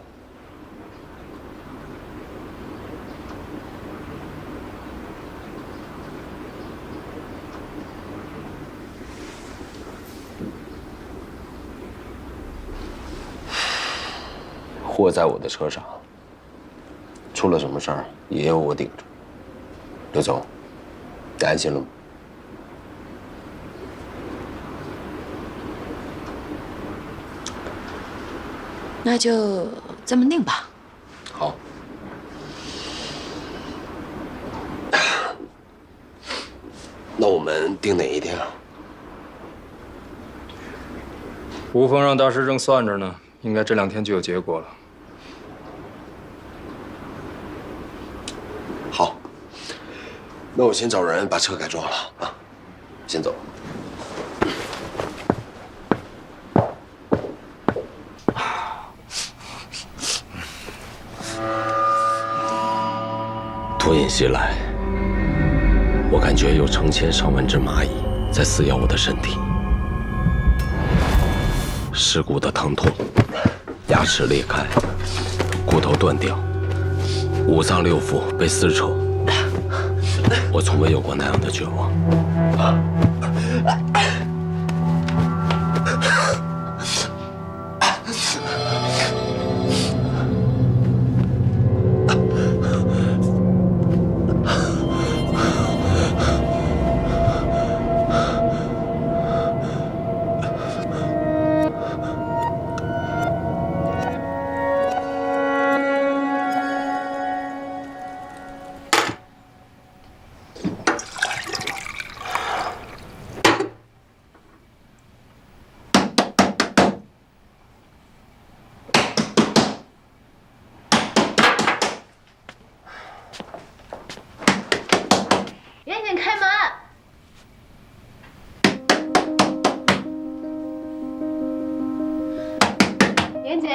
货在我的车上，出了什么事儿也有我顶着。刘总，你安心了吗？那就这么定吧。好。那我们定哪一天啊？吴峰让大师正算着呢，应该这2天就有结果了。好，那我先找人把车改装了啊，先走。脱引袭来，我感觉有成千上万只蚂蚁在撕咬我的身体，尸骨的疼痛，牙齿裂开，骨头断掉。5脏6腑被撕扯，我从未有过那样的绝望。严谨开门。严谨，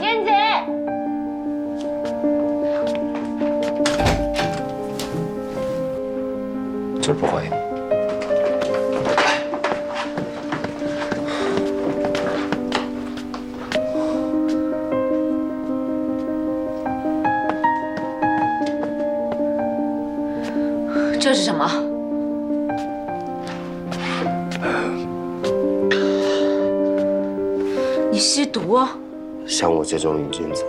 严谨，这不会。这是什么？你吸毒？像我这种瘾君子，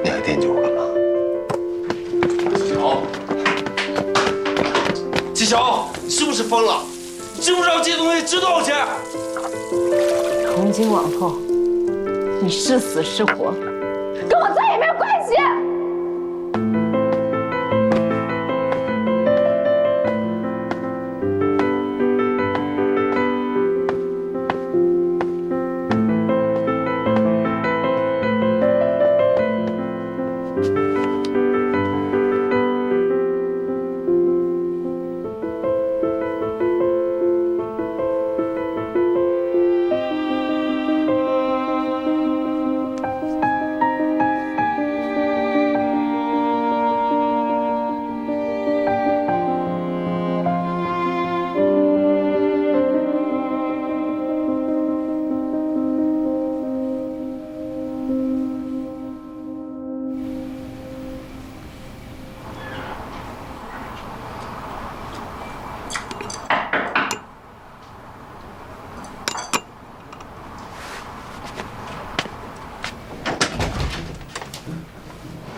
你还惦记我干嘛？纪晓，你是不是疯了？你知不知道这东西值多少钱？从今往后，你是死是活，跟我再也没有关系。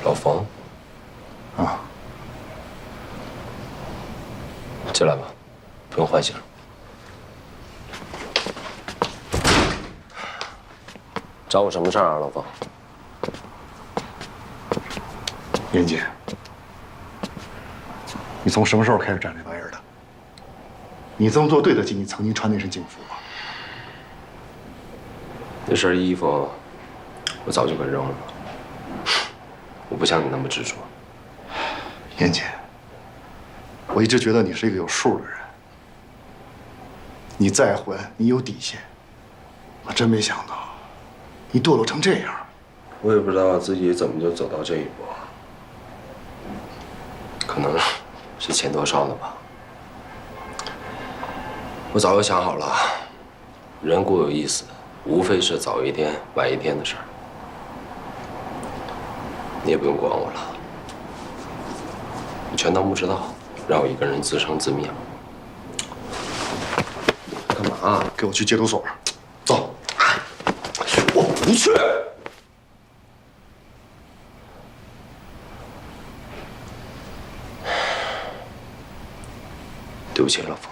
老冯，啊，进来吧，不用唤醒。找我什么事儿啊，老冯？严姐，你从什么时候开始干这玩意儿的？你这么做对得起你曾经穿那身警服吗？那身衣服我早就给扔了。我不像你那么执着。严姐，我一直觉得你是一个有数的人，你再混，你有底线。我真没想到，你堕落成这样。我也不知道自己怎么就走到这一步，可能是欠多少的吧。我早就想好了，人固有一死，无非是早一天晚一天的事儿。你也不用管我了，你全当不知道，让我一个人自生自灭。干嘛？给我去戒毒所，走。我不去。对不起，老冯，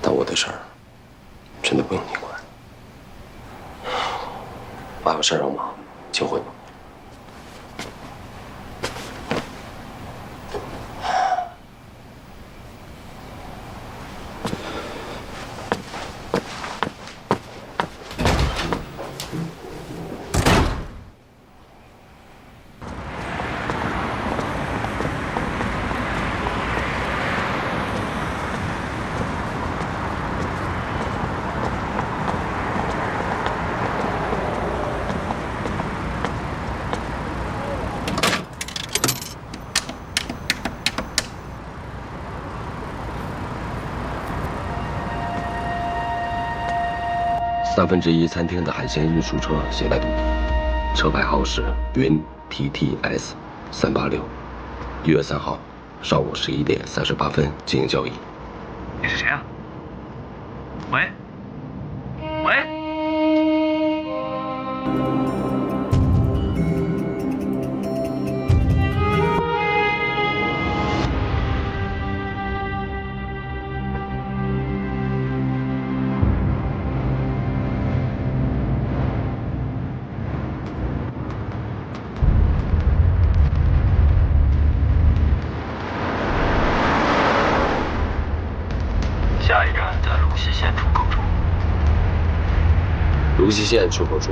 但我的事儿真的不用你管。我还有事儿要忙，请回吧。1/3餐厅的海鲜运输车携带毒品，车牌号是云 TTS 386，1月3号上午11点38分进行交易。你是谁啊？喂？喂？下一站在泸溪县出口处。泸溪县出口处。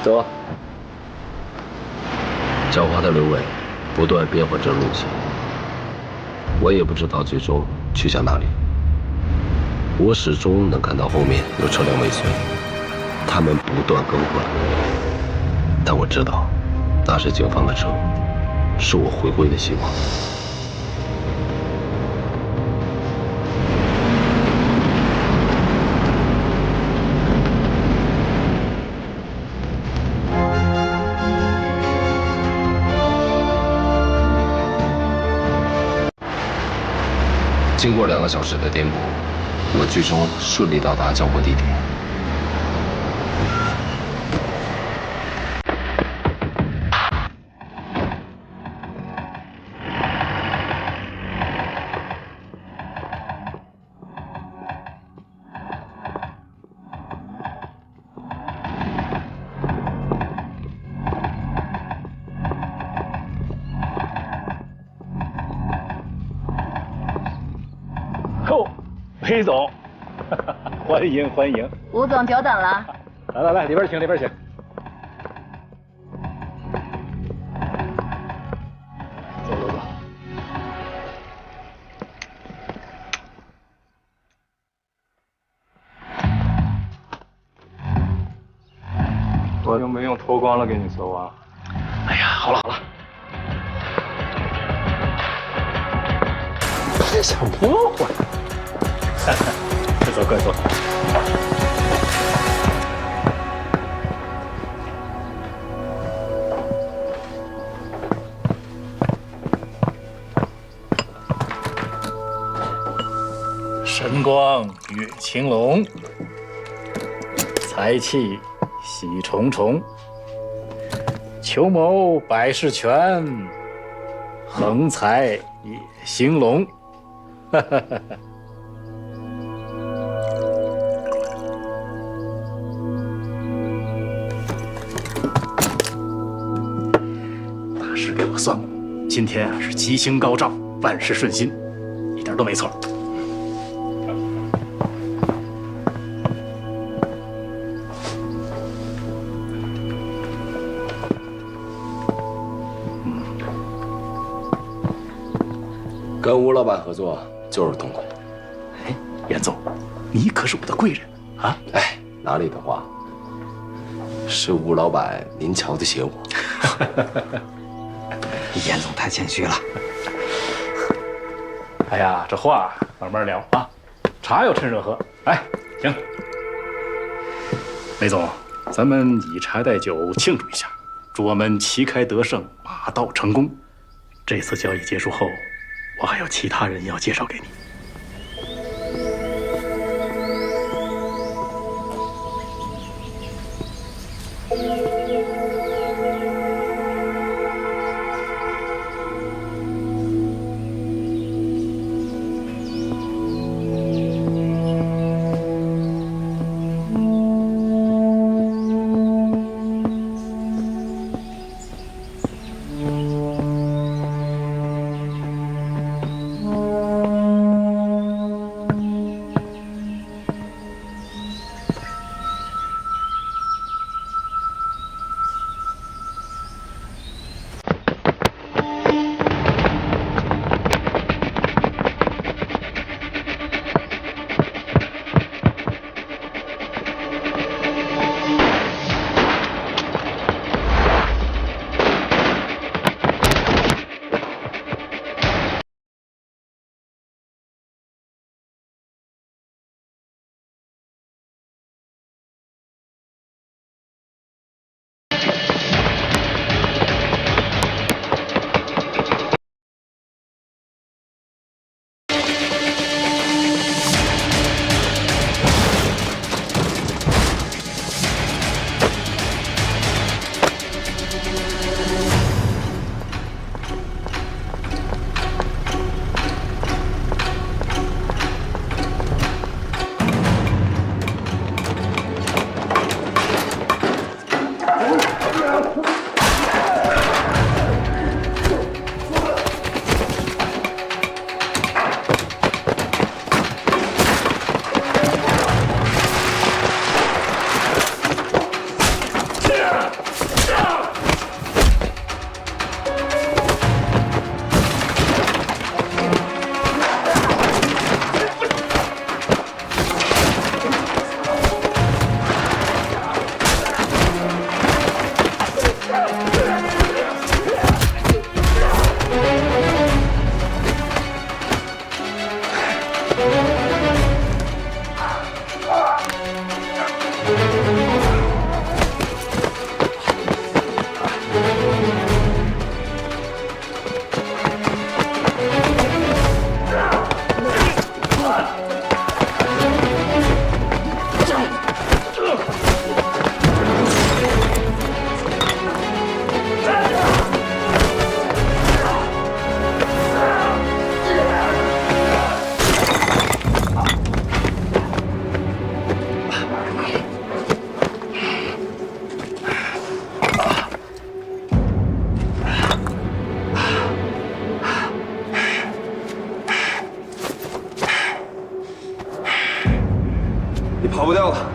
走。狡猾的刘伟不断变换着路线。我也不知道最终去向哪里，我始终能看到后面有车辆尾随，他们不断更换，但我知道那是警方的车，是我回归的希望。经过2个小时的颠簸，我最终顺利到达交货地点。裴总，欢迎欢迎。吴总久等了。来，里边请，里边请。走。我用没用脱光了给你搜啊？哎呀，好了。别想破坏。快坐，快坐。神光跃青龙，财气喜重重。裘谋百事全，横财也兴隆。哈哈哈哈。今天啊是吉星高照，万事顺心，一点都没错。跟吴老板合作就是痛快。哎，严总，你可是我的贵人啊！哎，哪里的话，是吴老板您瞧得起我。严总太谦虚了。哎呀，这话慢慢聊啊，茶要趁热喝。哎，行，梅总，咱们以茶代酒庆祝一下，祝我们旗开得胜，马到成功。这次交易结束后，我还有其他人要介绍给你。跑不掉了。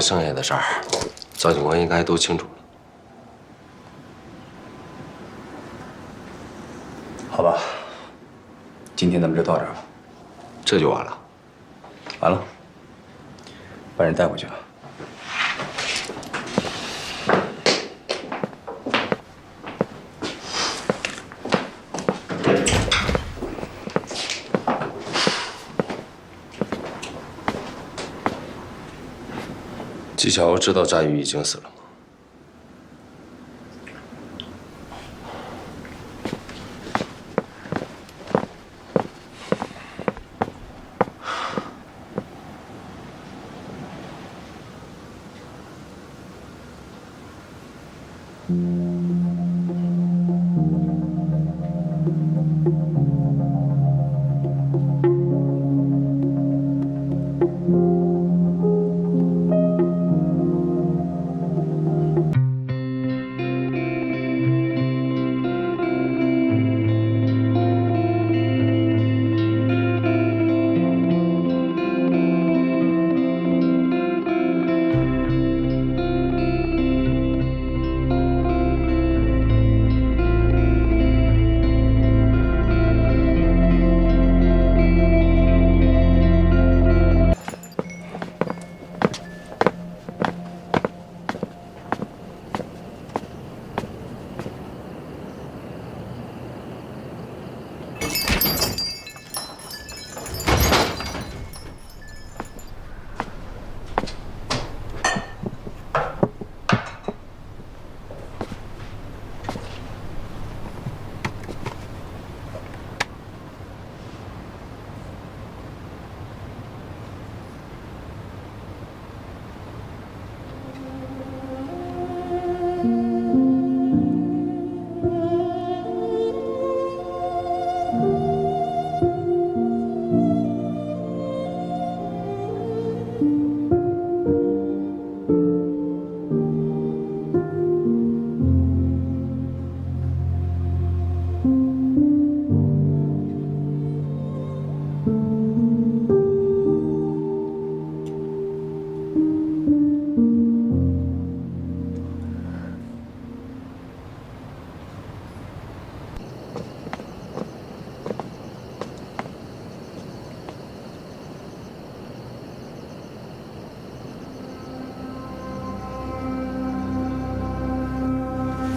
剩下的事儿，赵警官应该都清楚了。好吧，今天咱们就到这儿吧。这就完了？完了，把人带回去了。纪晓知道战宇已经死了吗？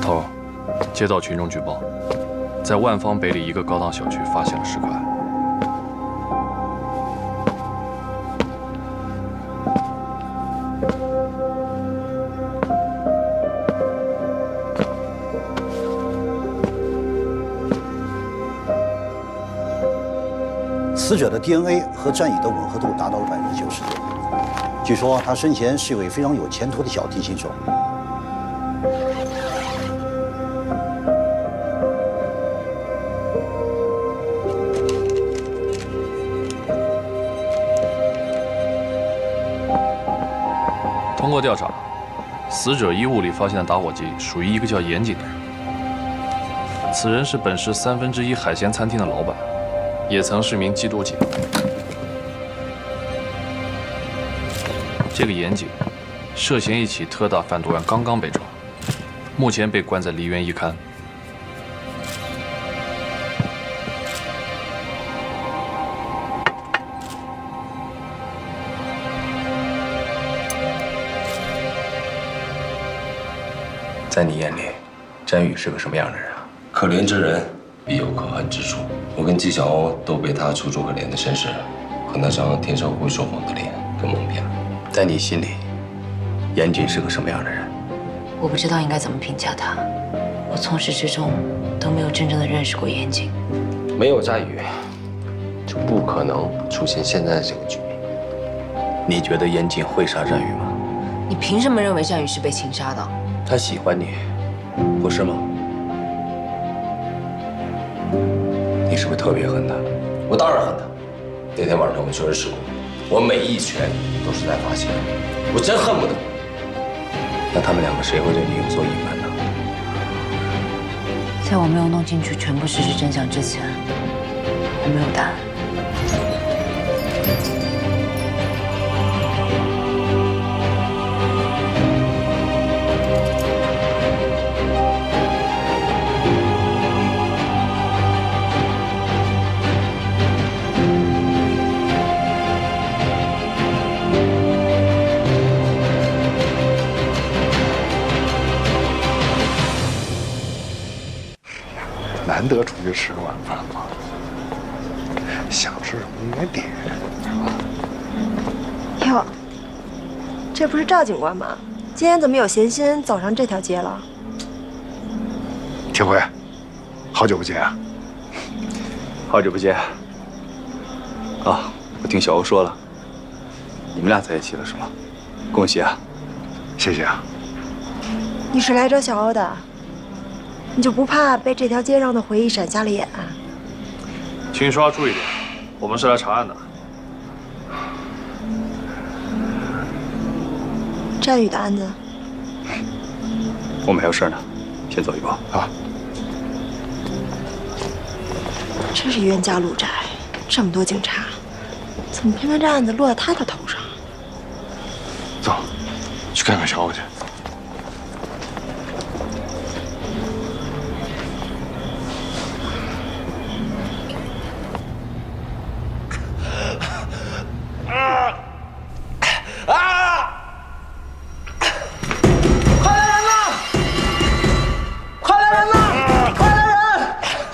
头，接到群众举报，在万方北里一个高档小区发现了尸块。死者的 DNA 和战宇的吻合度达到了90%多。据说他生前是一位非常有前途的小提琴手。通过调查，死者衣物里发现的打火机属于一个叫严谨的人。此人是本市1/3海鲜餐厅的老板，也曾是名缉毒警。这个严谨涉嫌一起特大贩毒案，刚刚被抓，目前被关在梨园一看。在你眼里，詹宇是个什么样的人啊？可怜之人必有可恨之处。我跟纪晓都被他楚楚可怜的身世和那张天生会说谎的脸给蒙骗了。在你心里，严谨是个什么样的人？我不知道应该怎么评价他。我从始至终都没有真正的认识过严谨。没有佳宇，就不可能出现现在这个局面。你觉得严谨会杀詹宇吗？你凭什么认为战宇是被情杀的？他喜欢你，不是吗？你是不是特别恨他？我当然恨他。那天晚上我们确实试过，我每一拳都是在发泄，我真恨不得。那他们两个谁会对你有所隐瞒呢？在我没有弄清楚全部事实真相之前，我没有答案。难得出去吃个晚饭嘛，想吃什么应该点，是吧？哟，这不是赵警官吗？今天怎么有闲心走上这条街了？铁辉，好久不见啊！好久不见。啊，我听小欧说了，你们俩在一起了是吗？恭喜啊！谢谢啊。你是来找小欧的？你就不怕被这条街上的回忆闪瞎了眼？请你说话注意点，我们是来查案的。战宇的案子，我们还有事呢，先走一步啊。真是冤家路窄，这么多警察，怎么偏偏这案子落在他的头上？走，去看看小欧去。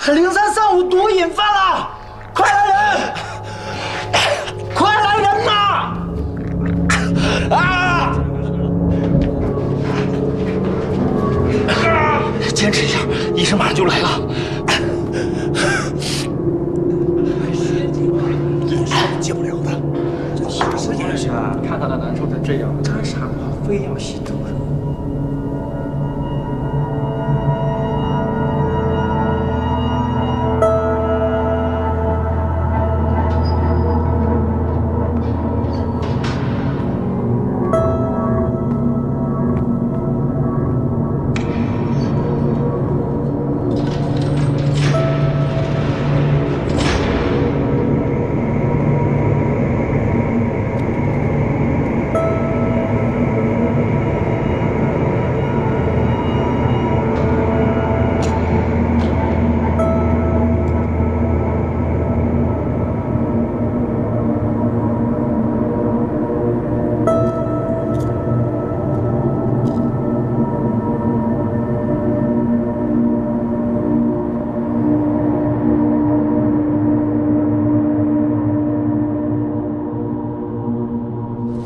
0335毒瘾犯了，快来人！快来人呐！啊！坚持一下，医生马上就来了。医生接不了的。这也是啊，看他的难受成这样，干啥嘛？非要吸毒？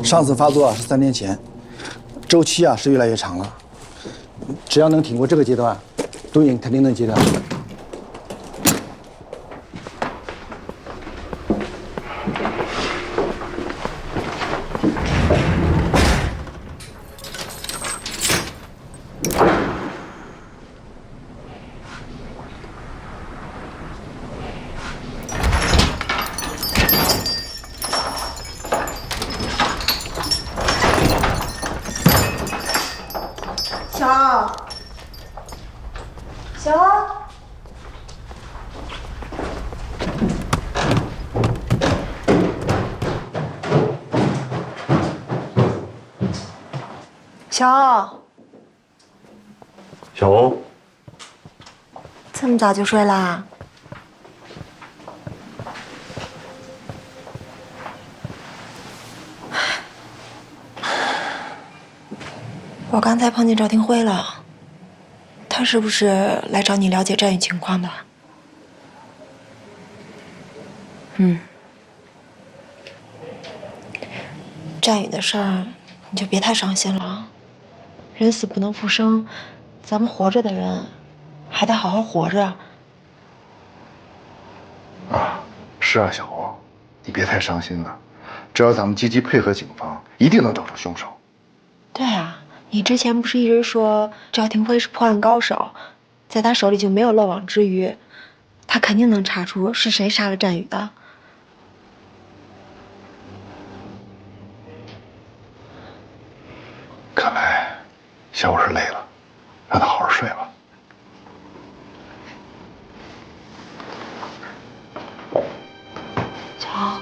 上次发作是3年前，周期是越来越长了。只要能挺过这个阶段，毒瘾肯定能戒掉。小欧，小欧，小欧，这么早就睡啦？我刚才碰见赵廷辉了。他是不是来找你了解战宇情况的？战宇的事儿，你就别太伤心了。人死不能复生，咱们活着的人还得好好活着。啊，是啊，小欧，你别太伤心了。只要咱们积极配合警方，一定能找出凶手。对啊。你之前不是一直说赵廷辉是破案高手，在他手里就没有漏网之鱼，他肯定能查出是谁杀了战宇的。看来小欧是累了，让他好好睡吧。小欧。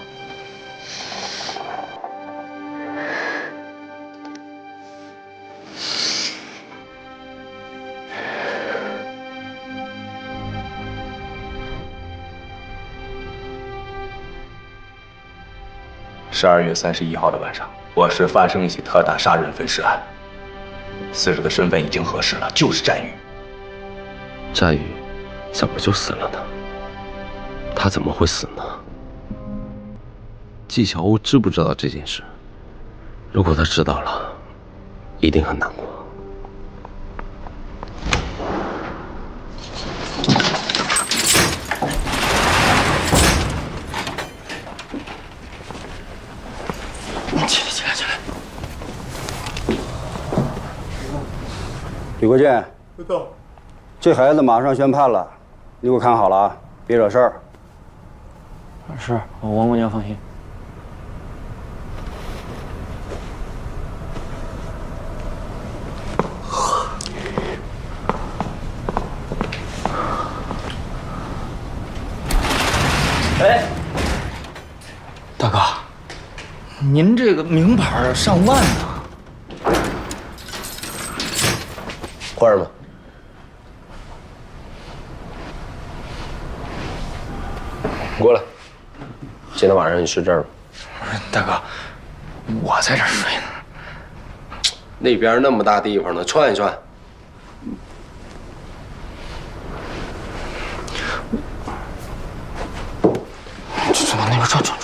12月31号的晚上，我市发生一起特大杀人分尸案，死者的身份已经核实了，就是战宇。战宇，怎么就死了呢？他怎么会死呢？纪晓鸥知不知道这件事？如果他知道了，一定很难过。起来！吕国建，这孩子马上宣判了，你给我看好了啊，别惹事儿。是，王国建放心。哎，大哥，您这个名牌上万呢。花儿吗？过来。今天晚上你睡这儿吧。大哥，我在这儿睡呢。那边那么大地方呢，串一串。去往那边转。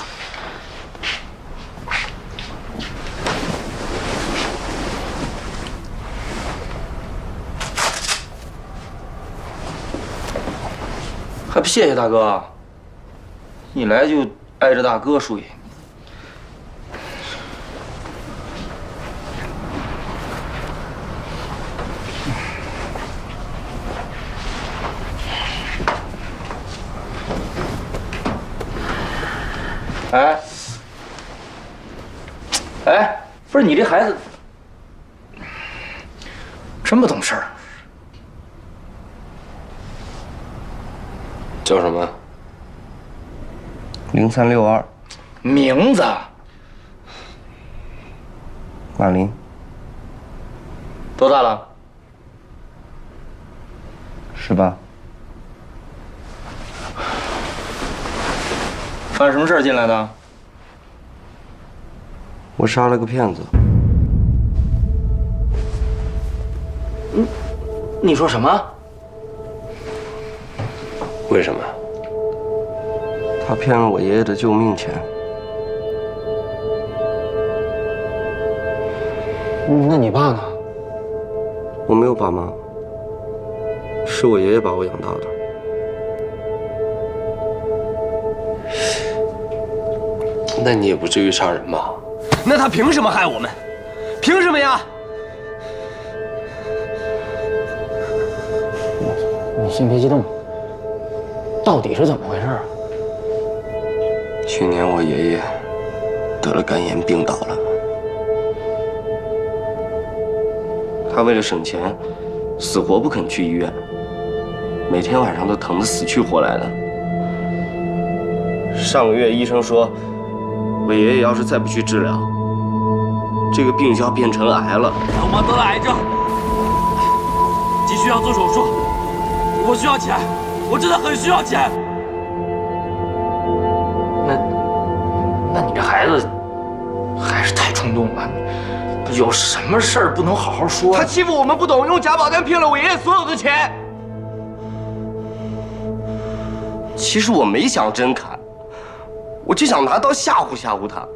还不谢谢大哥？一来就挨着大哥睡。哎，不是你这孩子真不懂事儿。叫什么？0362。名字？马林。多大了？18。犯什么事儿进来的？我杀了个骗子。你说什么？为什么？他骗了我爷爷的救命钱。那你爸呢？我没有爸妈，是我爷爷把我养大的。那你也不至于杀人吧？那他凭什么害我们？凭什么呀？你先别激动，到底是怎么回事啊？去年我爷爷得了肝炎病倒了，他为了省钱，死活不肯去医院，每天晚上都疼得死去活来的。上个月医生说，我爷爷要是再不去治疗，这个病就要变成癌了。老妈得了癌症，急需要做手术，我需要钱，我真的很需要钱。那你这孩子还是太冲动了，有什么事儿不能好好说？他欺负我们不懂，用假保单骗了我爷爷所有的钱。其实我没想真砍，我就想拿刀吓唬吓唬他。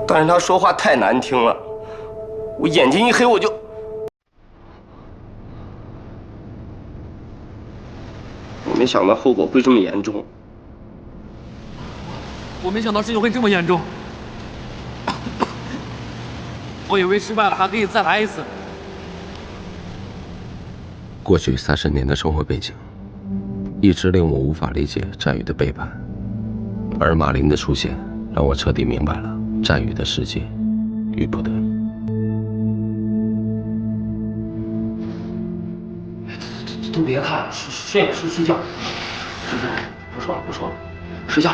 但是他说话太难听了，我眼睛一黑我就……我没想到后果会这么严重。我没想到事情会这么严重，我以为失败了还可以再来一次。过去30年的生活背景，一直令我无法理解战宇的背叛，而马林的出现，让我彻底明白了战宇的世界与不得已。都别看了，睡觉。不说了，睡觉。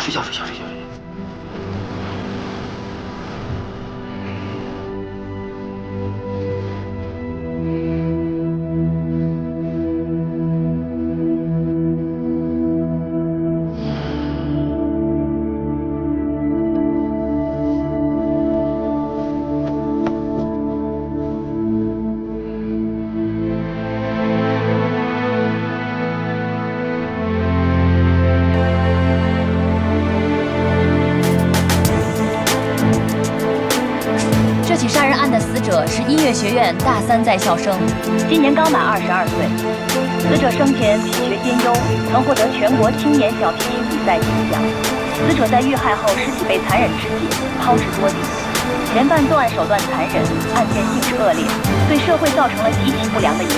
学院大3在校生，今年刚满22岁。死者生前品学兼优，曾获得全国青年小提琴比赛金奖。死者在遇害后尸体被残忍肢解，抛掷多地。嫌犯作案手段残忍，案件性质恶劣，对社会造成了极其不良的影响。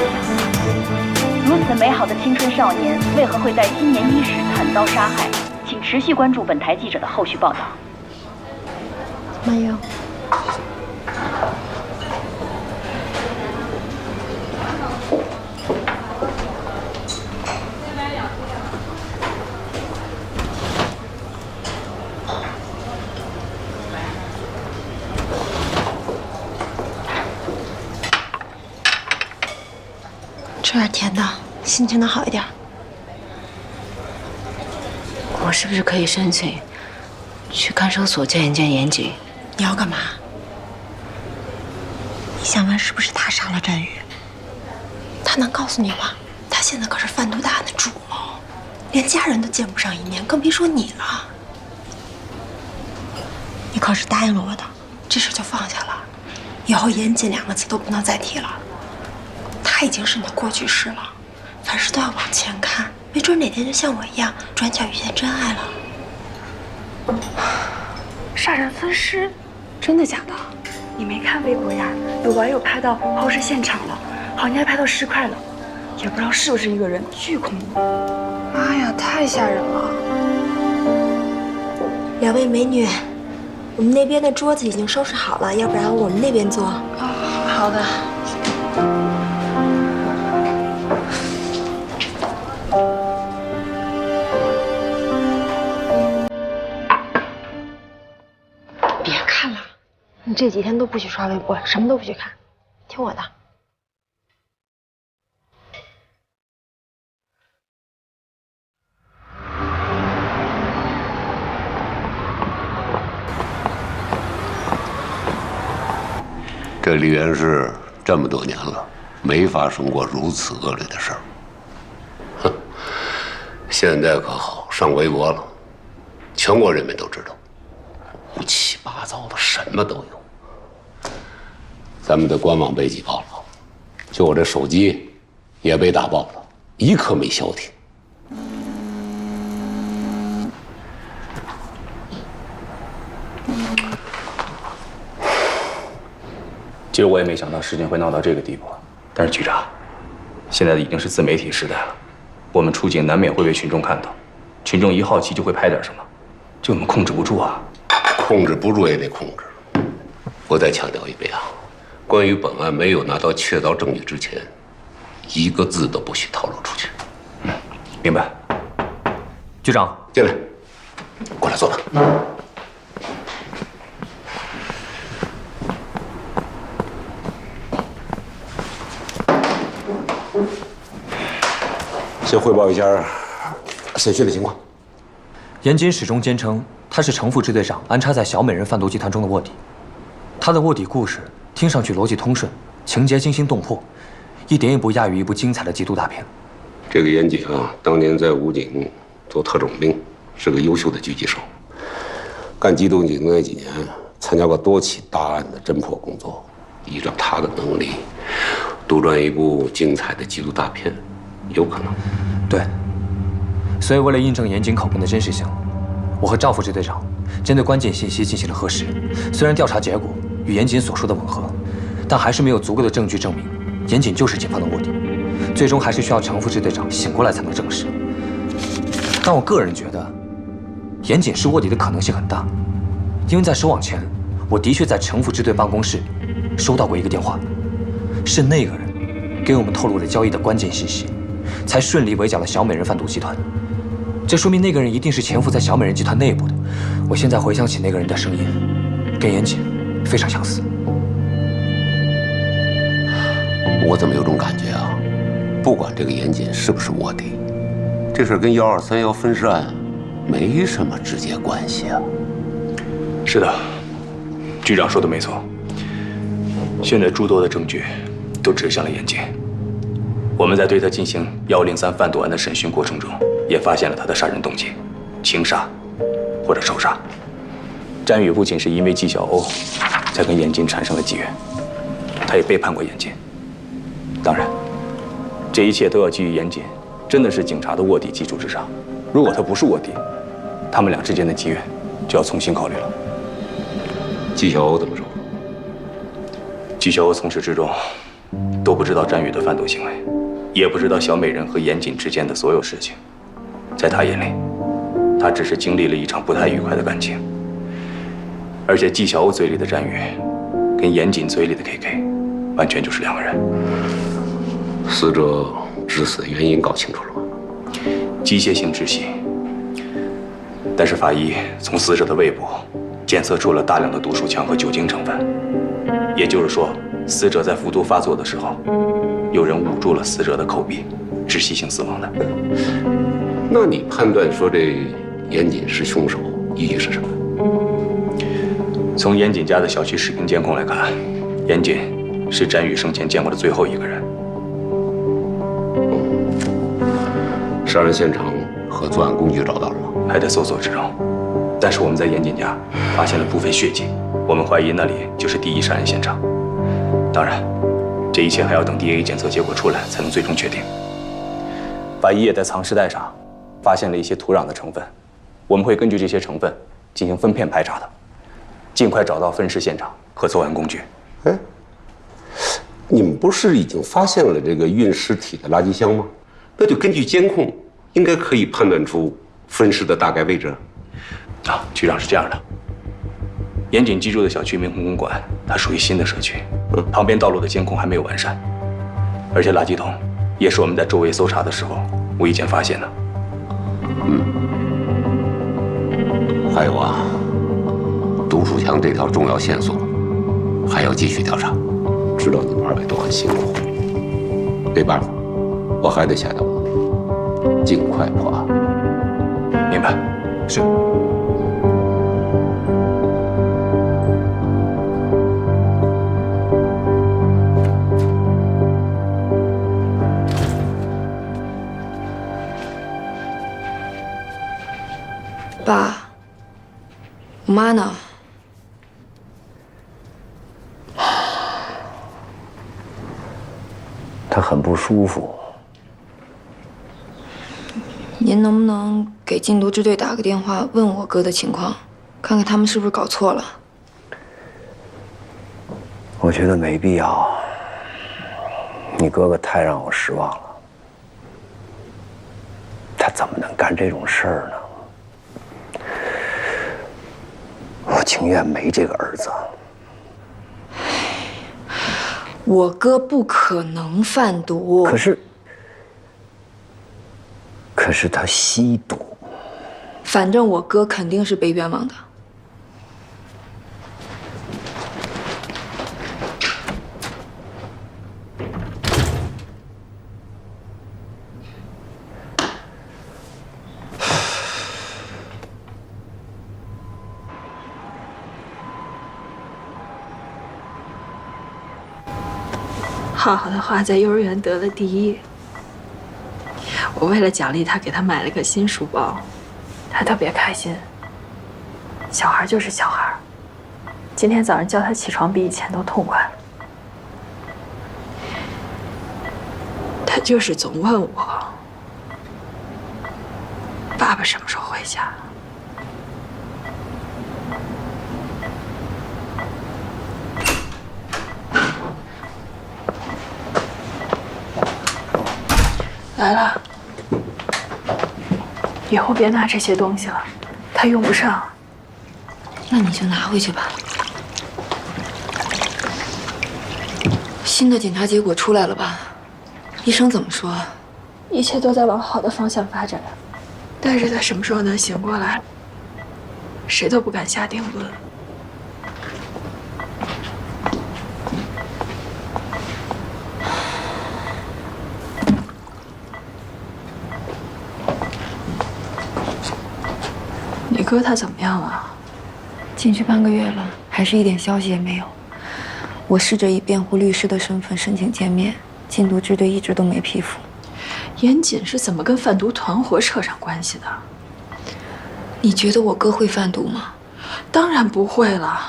如此美好的青春少年，为何会在新年伊始惨遭杀害？请持续关注本台记者的后续报道。慢用。吃点甜的，心情能好一点。我是不是可以申请去看守所见一见严谨？你要干嘛？你想问是不是他杀了战宇？他能告诉你吗？他现在可是贩毒大案的主谋，连家人都见不上一面，更别说你了。你可是答应了我的，这事就放下了，以后严谨2个字都不能再提了。他已经是你的过去式了，凡事都要往前看，没准哪天就像我一样，转角遇见真爱了。杀人分尸，真的假的？你没看微博呀？有网友拍到抛尸现场了，好像还拍到尸块了，也不知道是不是一个人，巨恐怖！妈呀，太吓人了！2位美女，我们那边的桌子已经收拾好了，要不然我们那边坐。好的。你这几天都不许刷微博，什么都不许看，听我的。这梨园市这么多年了，没发生过如此恶劣的事儿。哼，现在可好，上微博了，全国人民都知道，乌七八糟的什么都有。咱们的官网被挤爆了，就我这手机也被打爆了，一刻没消停。其实我也没想到事情会闹到这个地步，但是局长，现在已经是自媒体时代了，我们出警难免会被群众看到，群众一好奇就会拍点什么，这我们控制不住啊。控制不住也得控制。我再强调一遍啊，关于本案没有拿到确凿证据之前，一个字都不许透露出去。明白。局长，进来，过来坐吧。先汇报一下审讯的情况。严谨始终坚称他是程副支队长安插在小美人贩毒集团中的卧底，他的卧底故事听上去逻辑通顺，情节惊心动魄，一点也不亚于一部精彩的缉毒大片。这个严谨啊，当年在武警做特种兵，是个优秀的狙击手。干机动警那几年，参加过多起大案的侦破工作。依照他的能力，杜撰一部精彩的缉毒大片，有可能。对。所以为了印证严谨口供的真实性，我和赵副支队长针对关键信息进行了核实。虽然调查结果与严谨所说的吻合，但还是没有足够的证据证明严谨就是警方的卧底。最终还是需要程副支队长醒过来才能证实。但我个人觉得，严谨是卧底的可能性很大，因为在收网前，我的确在程副支队办公室收到过一个电话，是那个人给我们透露了交易的关键信息，才顺利围剿了小美人贩毒集团。这说明那个人一定是潜伏在小美人集团内部的。我现在回想起那个人的声音，跟严谨非常相似。我怎么有种感觉啊？不管这个严谨是不是卧底，这事跟1231分尸案没什么直接关系啊。是的，局长说的没错。现在诸多的证据都指向了严谨。我们在对他进行103贩毒案的审讯过程中，也发现了他的杀人动机，情杀或者仇杀。詹宇不仅是因为纪晓欧才跟严谨产生了机缘，他也背叛过严谨。当然，这一切都要基于严谨真的是警察的卧底基础之上。如果他不是卧底，他们俩之间的机缘就要重新考虑了。纪晓鸥怎么说？纪晓鸥从始至终都不知道詹宇的贩毒行为，也不知道小美人和严谨之间的所有事情。在他眼里，他只是经历了一场不太愉快的感情。而且纪晓鸥嘴里的詹宇，跟严谨嘴里的 KK， 完全就是两个人。死者致死的原因搞清楚了吗？机械性窒息。但是法医从死者的胃部检测出了大量的毒鼠强和酒精成分，也就是说，死者在服毒发作的时候，有人捂住了死者的口鼻，窒息性死亡的。那你判断说这严谨是凶手，依据是什么？从严谨家的小区视频监控来看，严谨是詹宇生前见过的最后一个人。杀人现场和作案工具找到了吗？还在搜索之中，但是我们在严谨家发现了部分血迹，我们怀疑那里就是第一杀人现场。当然，这一切还要等 DNA 检测结果出来才能最终确定。法医也在藏尸袋上发现了一些土壤的成分，我们会根据这些成分进行分片排查的，尽快找到分尸现场和作案工具。哎，你们不是已经发现了这个运尸体的垃圾箱吗？那就根据监控，应该可以判断出分尸的大概位置。啊，局长是这样的，严谨居住的小区明宏公馆，它属于新的社区，旁边道路的监控还没有完善，而且垃圾桶也是我们在周围搜查的时候无意间发现的。还有啊，毒鼠强这条重要线索还要继续调查。知道你们二位都很辛苦，没办法，我还得下刀，尽快破案。明白。是。爸，我妈呢？她很不舒服。您能不能给禁毒支队打个电话，问我哥的情况，看看他们是不是搞错了？我觉得没必要。你哥哥太让我失望了，他怎么能干这种事儿呢？我情愿没这个儿子。我哥不可能贩毒。可是他吸毒。反正我哥肯定是被冤枉的。浩浩的话在幼儿园得了第1，我为了奖励他，给他买了个新书包，他特别开心。小孩就是小孩，今天早上叫他起床比以前都痛快。他就是总问我，爸爸什么时候回家？来了，以后别拿这些东西了，他用不上。那你就拿回去吧。新的检查结果出来了吧？医生怎么说？一切都在往好的方向发展，但是他什么时候能醒过来，谁都不敢下定论。你哥他怎么样了？进去半个月了，还是一点消息也没有。我试着以辩护律师的身份申请见面，禁毒支队一直都没批复。严谨是怎么跟贩毒团伙扯上关系的？你觉得我哥会贩毒吗？当然不会了。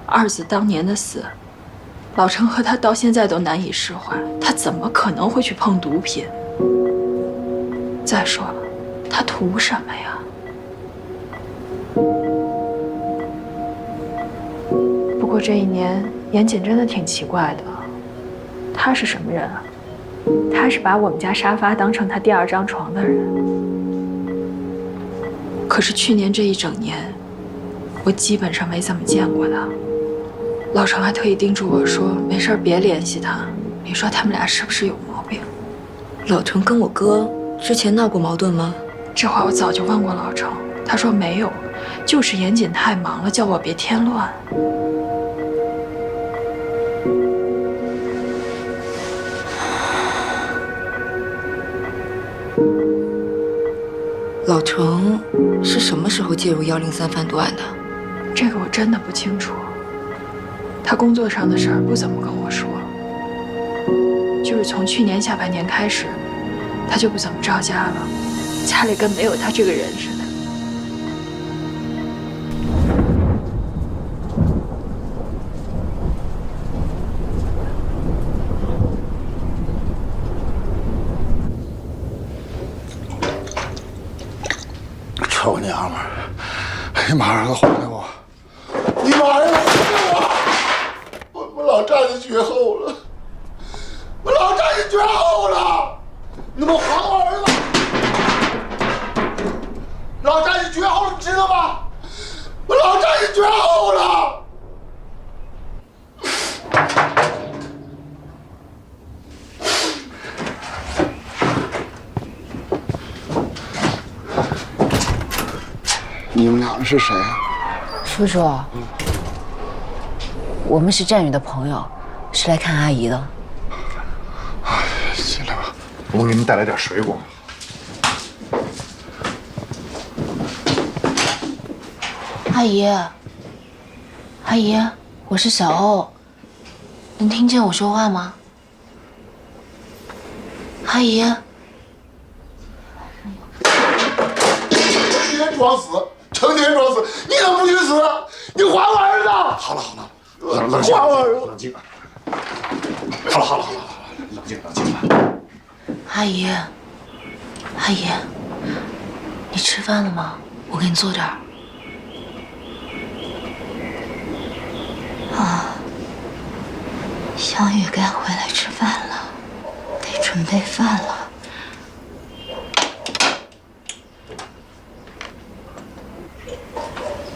二子当年的死，老程和他到现在都难以释怀，他怎么可能会去碰毒品？再说了，他图什么呀？不过这一年，严谨真的挺奇怪的。他是什么人啊？他是把我们家沙发当成他第2张床的人。可是去年这一整年，我基本上没怎么见过他。老程还特意叮嘱我说，没事别联系他，你说他们俩是不是有毛病？老程跟我哥之前闹过矛盾吗？这话我早就问过老程，他说没有，就是严谨太忙了，叫我别添乱。老程是什么时候介入103贩毒案的？这个我真的不清楚。他工作上的事儿不怎么跟我说，就是从去年下半年开始，他就不怎么着家了，家里跟没有他这个人似的。臭娘们儿！你马上给我还给我！你马上给我！我老站在绝后了，我老站在绝后了！你们还我儿子！老站在绝后了，你知道吗？我老站在绝后了！你们俩是谁啊？叔叔，我们是战宇的朋友，是来看阿姨的。进来吧，我给你们带来点水果。阿姨，阿姨，我是小欧，能听见我说话吗？阿姨，成天装死，成天装死，你怎么不去死？你还我儿子！好了好了，冷静，还我儿子！冷静。好了，冷静吧。阿姨，阿姨，你吃饭了吗？我给你做点儿。啊，小雨该回来吃饭了，得准备饭了。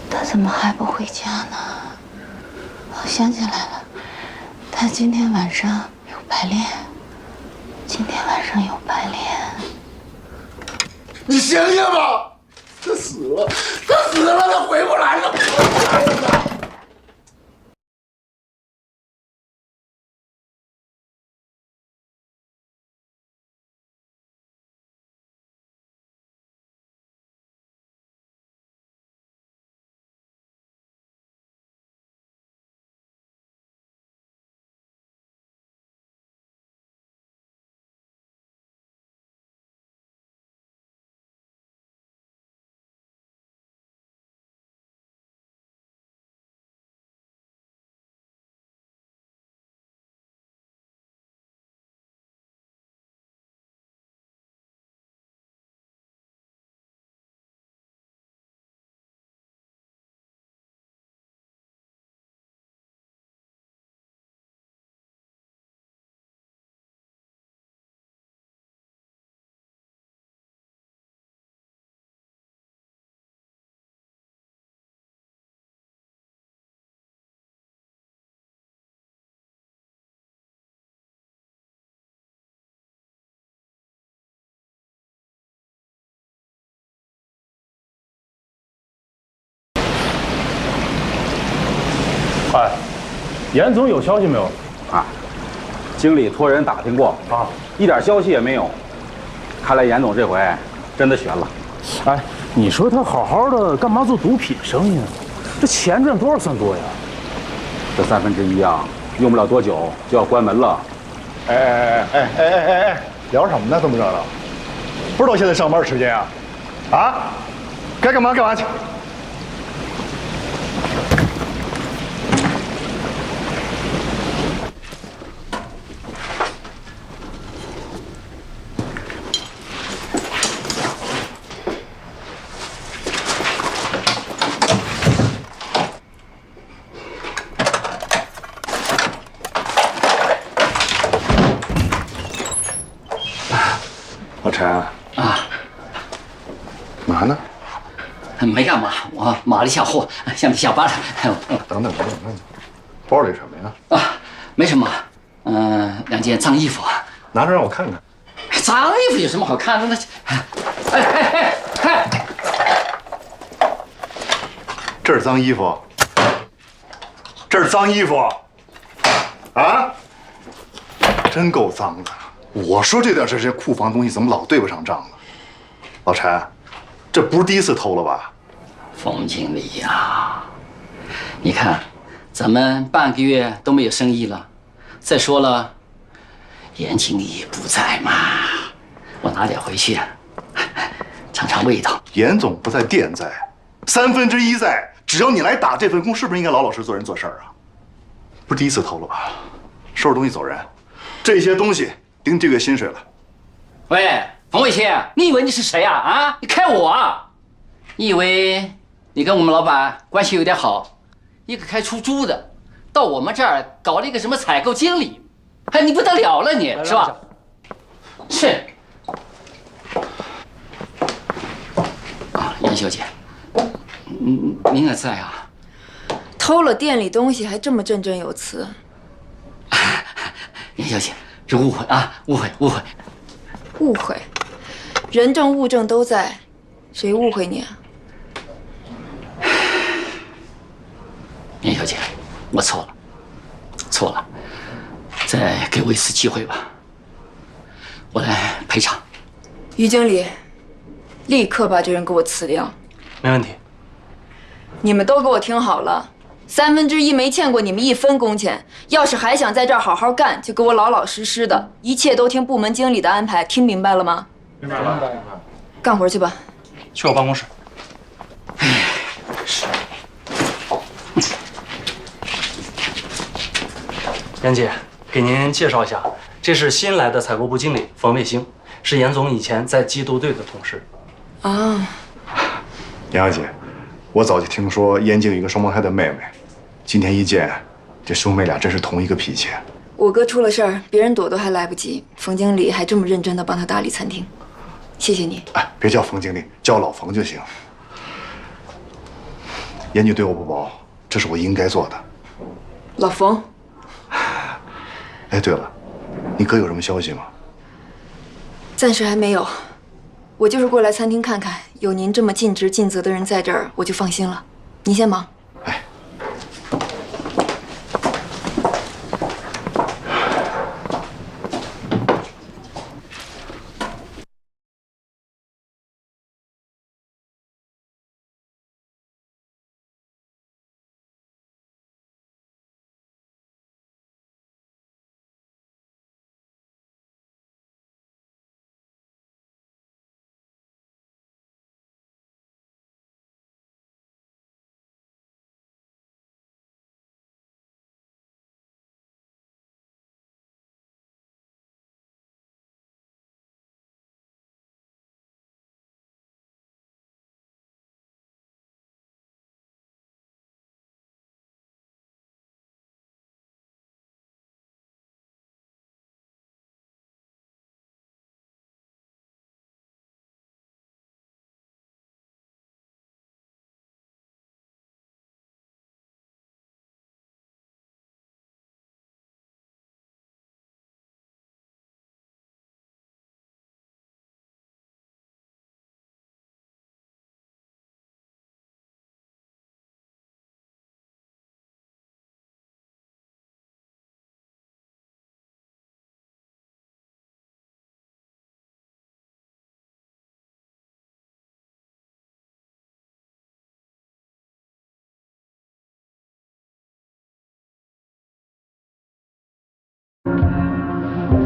他怎么还不回家呢？我想起来了，他今天晚上有排练。今天晚上有排练。你醒醒吧！他死了，他死了，他回不来了。哎，严总有消息没有？啊，经理托人打听过啊，一点消息也没有。看来严总这回真的悬了。哎，你说他好好的，干嘛做毒品生意呢？这钱赚多少算多呀？这1/3啊，用不了多久就要关门了。哎，聊什么呢？这么热闹，不知道现在上班时间啊？啊，该干嘛干嘛去。老陈啊，嘛呢？没干嘛，我码了一下货，现在下班了。等等，包里什么呀？啊，没什么，2件脏衣服，拿着让我看看。脏衣服有什么好看的呢？哎，这是脏衣服，这是脏衣服，啊，真够脏的。我说这点事，这库房东西怎么老对不上账呢？老陈，这不是第一次偷了吧？冯经理呀，你看，咱们半个月都没有生意了。再说了，严经理不在嘛，我拿点回去，尝尝味道。严总不在，店在，1/3在。只要你来打这份工，是不是应该老老实做人做事啊？不是第一次偷了吧？收拾东西走人，这些东西顶这个月薪水了。喂，冯伟清，你以为你是谁啊？啊，你开我啊？你以为你跟我们老板关系有点好，一个开出租的，到我们这儿搞了一个什么采购经理，哎，你不得了了你，是吧？是。啊，严小姐，您也在啊？偷了店里东西还这么振振有词。严小姐，是误会啊，误会。误会，人证物证都在，谁误会你啊？严小姐，我错了，再给我一次机会吧，我来赔偿。于经理，立刻把这人给我辞掉。没问题。你们都给我听好了，1/3没欠过你们1分工钱。要是还想在这儿好好干，就给我老老实实的，一切都听部门经理的安排，听明白了吗？明白了。干活去吧。去我办公室。是。严姐，给您介绍一下，这是新来的采购部经理冯卫星，是严总以前在缉毒队的同事。啊，杨小姐，我早就听说燕京有一个双胞胎的妹妹，今天一见，这兄妹俩真是同一个脾气。我哥出了事儿，别人躲都还来不及，冯经理还这么认真的帮他打理餐厅，谢谢你。哎，别叫冯经理，叫老冯就行。燕京对我不薄，这是我应该做的。老冯。哎，对了，你哥有什么消息吗？暂时还没有，我就是过来餐厅看看，有您这么尽职尽责的人在这儿，我就放心了。您先忙。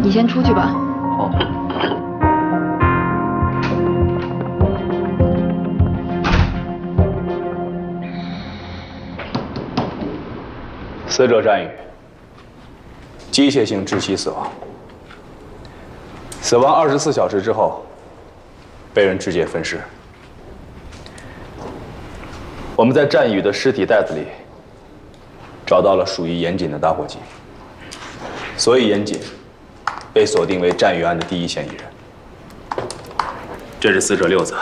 你先出去吧。好。死者战宇，机械性窒息死亡。死亡24小时之后，被人直接分尸。我们在战宇的尸体袋子里找到了属于严谨的打火机，所以严谨被锁定为战宇案的第一嫌疑人。这是死者六子，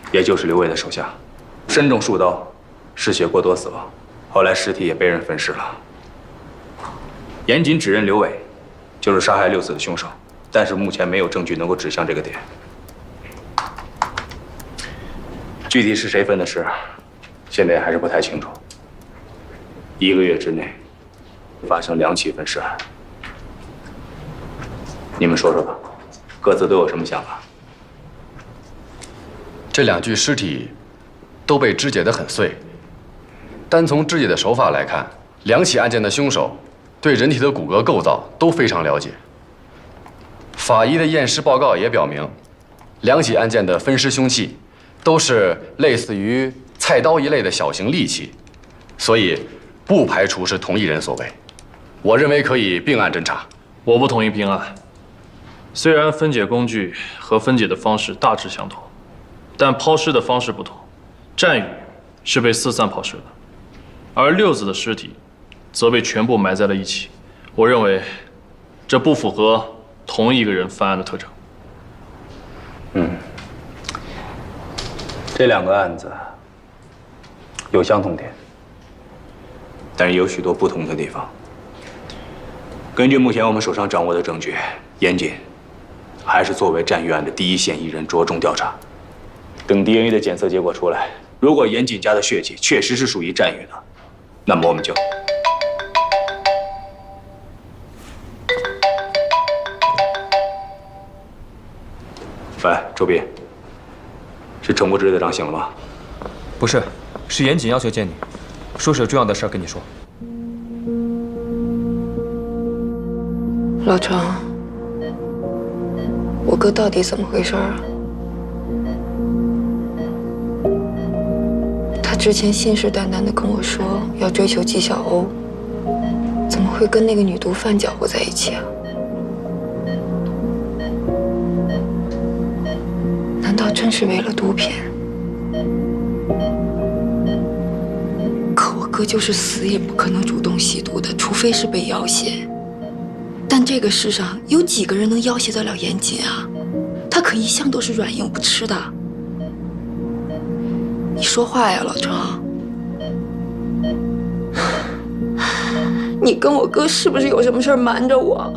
也就是刘伟的手下，身中数刀，失血过多死亡。后来尸体也被人分尸了。严谨指认刘伟就是杀害六子的凶手，但是目前没有证据能够指向这个点。具体是谁分的尸，现在还是不太清楚。1个月之内发生2起分尸案，你们说说吧，各自都有什么想法？这2具尸体都被肢解得很碎，单从肢解的手法来看，2起案件的凶手对人体的骨骼构造都非常了解。法医的验尸报告也表明，2起案件的分尸凶器都是类似于菜刀一类的小型利器，所以不排除是同一人所为。我认为可以并案侦查。我不同意并案。虽然分解工具和分解的方式大致相同，但抛尸的方式不同。战宇是被四散抛尸的，而六子的尸体则被全部埋在了一起。我认为这不符合同一个人犯案的特征。这2个案子有相同点，但是也有许多不同的地方。根据目前我们手上掌握的证据，严谨还是作为战宇案的第一嫌疑人着重调查。等 DNA 的检测结果出来，如果严谨家的血迹确实是属于战宇的，那么我们就……喂，周斌，是程国志队长醒了吗？不是，是严谨要求见你，说是有重要的事儿跟你说。老程，我哥到底怎么回事啊？他之前信誓旦旦地跟我说要追求纪晓鸥，怎么会跟那个女毒贩搅和在一起啊？难道真是为了毒品？可我哥就是死也不可能主动吸毒的，除非是被要挟。但这个世上有几个人能要挟得了严谨啊？他可一向都是软硬不吃的。你说话呀，老程！你跟我哥是不是有什么事儿瞒着我？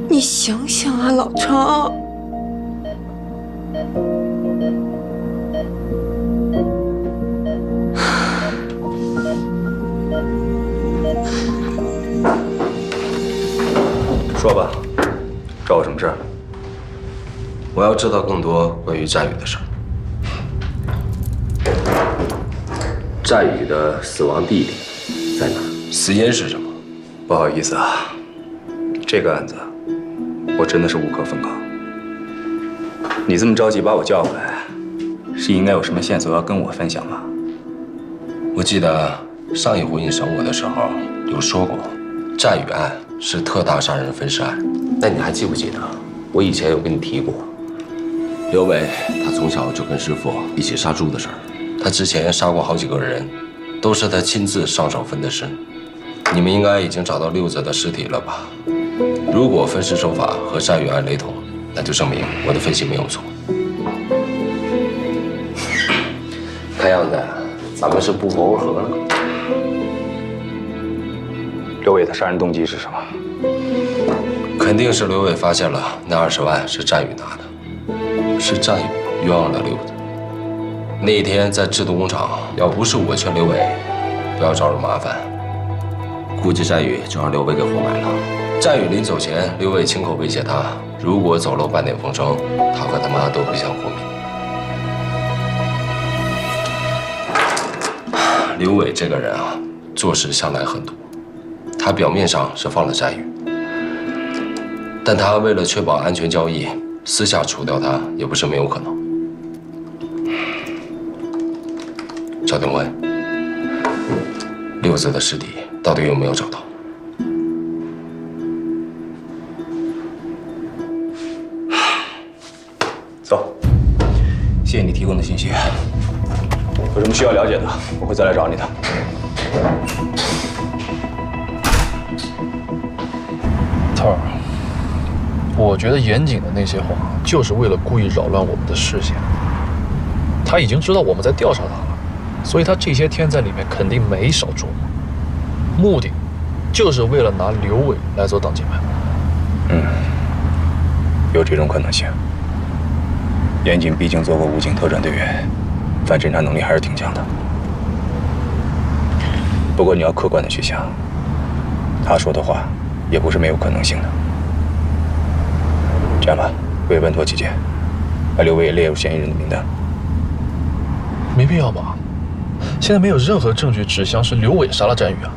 你想想啊，老程！说吧，找我什么事儿？我要知道更多关于战宇的事儿。战宇的死亡地点在哪儿？死因是什么？不好意思啊，这个案子我真的是无可奉告。你这么着急把我叫回来，是应该有什么线索要跟我分享吧？我记得上一回你审我的时候有说过，战宇案是特大杀人分尸案。那你还记不记得我以前有跟你提过，刘伟他从小就跟师傅一起杀猪的事儿。他之前杀过好几个人，都是他亲自上手分的尸。你们应该已经找到六子的尸体了吧？如果分尸手法和战宇案雷同，那就证明我的分析没有错。看样子咱们是不谋而合了。刘伟的杀人动机是什么？肯定是刘伟发现了那20万是战宇拿的，是战宇冤枉了六子。那一天在制毒工厂，要不是我劝刘伟不要找人麻烦，估计战宇就让刘伟给活埋了。战宇临走前，刘伟亲口威胁他，如果走漏半点风声，他和他妈都不想活命。刘伟这个人啊，做事向来狠毒。他表面上是放了战宇，但他为了确保安全交易，私下除掉他也不是没有可能。赵定文，六子的尸体到底有没有找到？走，谢谢你提供的信息。有什么需要了解的，我会再来找你的。头儿，我觉得严谨的那些话，就是为了故意扰乱我们的视线。他已经知道我们在调查他了，所以他这些天在里面肯定没少琢磨，目的就是为了拿刘伟来做挡箭牌。有这种可能性。严谨毕竟做过武警特战队员，反侦查能力还是挺强的。不过你要客观的去想，他说的话也不是没有可能性的。这样吧，为稳妥起见，把刘伟也列入嫌疑人的名单。没必要吧？现在没有任何证据指向是刘伟杀了战宇啊。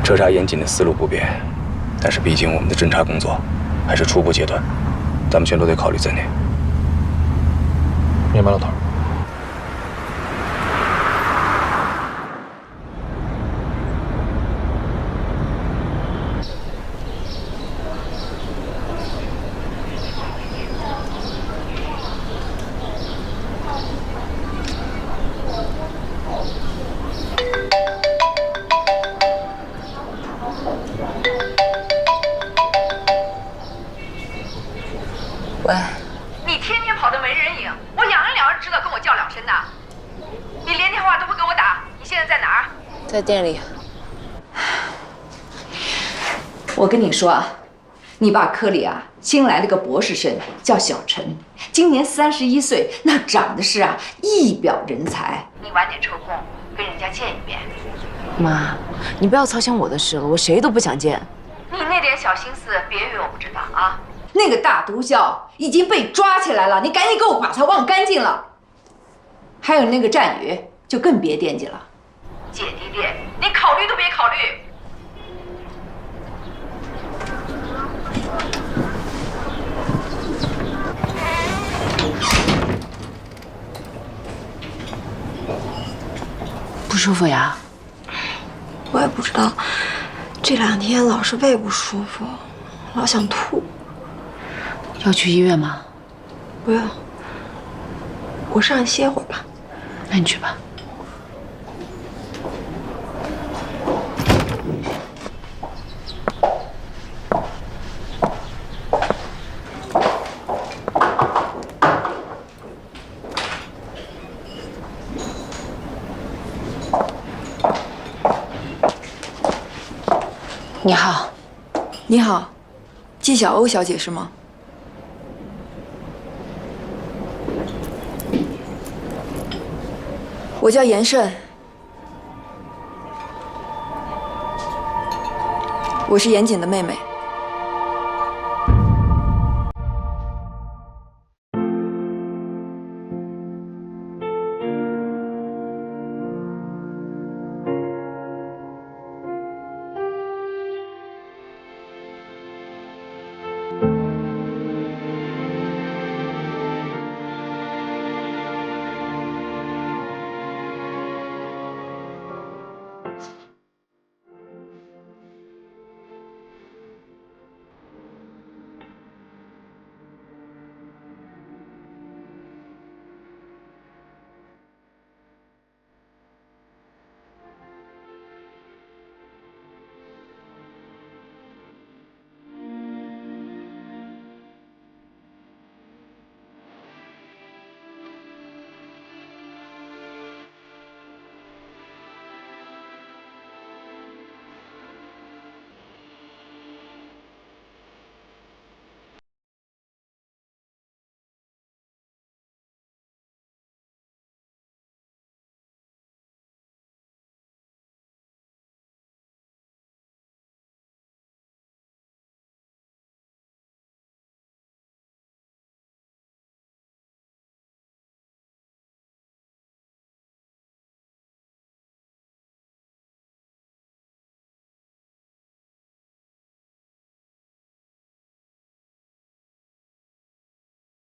彻查严谨的思路不变，但是毕竟我们的侦查工作还是初步阶段，咱们全都得考虑在内。明白，老头。喂，你天天跑得没人影，我两人知道跟我叫两声的。你连电话都不给我打，你现在在哪儿？在店里。我跟你说啊，你爸科里啊新来了个博士生，叫小陈，今年31岁，那长得是啊一表人才。你晚点抽空跟人家见一面。妈，你不要操心我的事了，我谁都不想见。你那点小心思，别以为我不知道啊。那个大毒枭已经被抓起来了，你赶紧给我把他忘干净了。还有那个战宇，就更别惦记了。姐弟恋，你考虑都别考虑。不舒服呀？我也不知道，这2天老是胃不舒服，老想吐。要去医院吗？不用，我上去歇会儿吧。那你去吧。你好。你好，纪晓欧小姐是吗？我叫严慎，我是严谨的妹妹。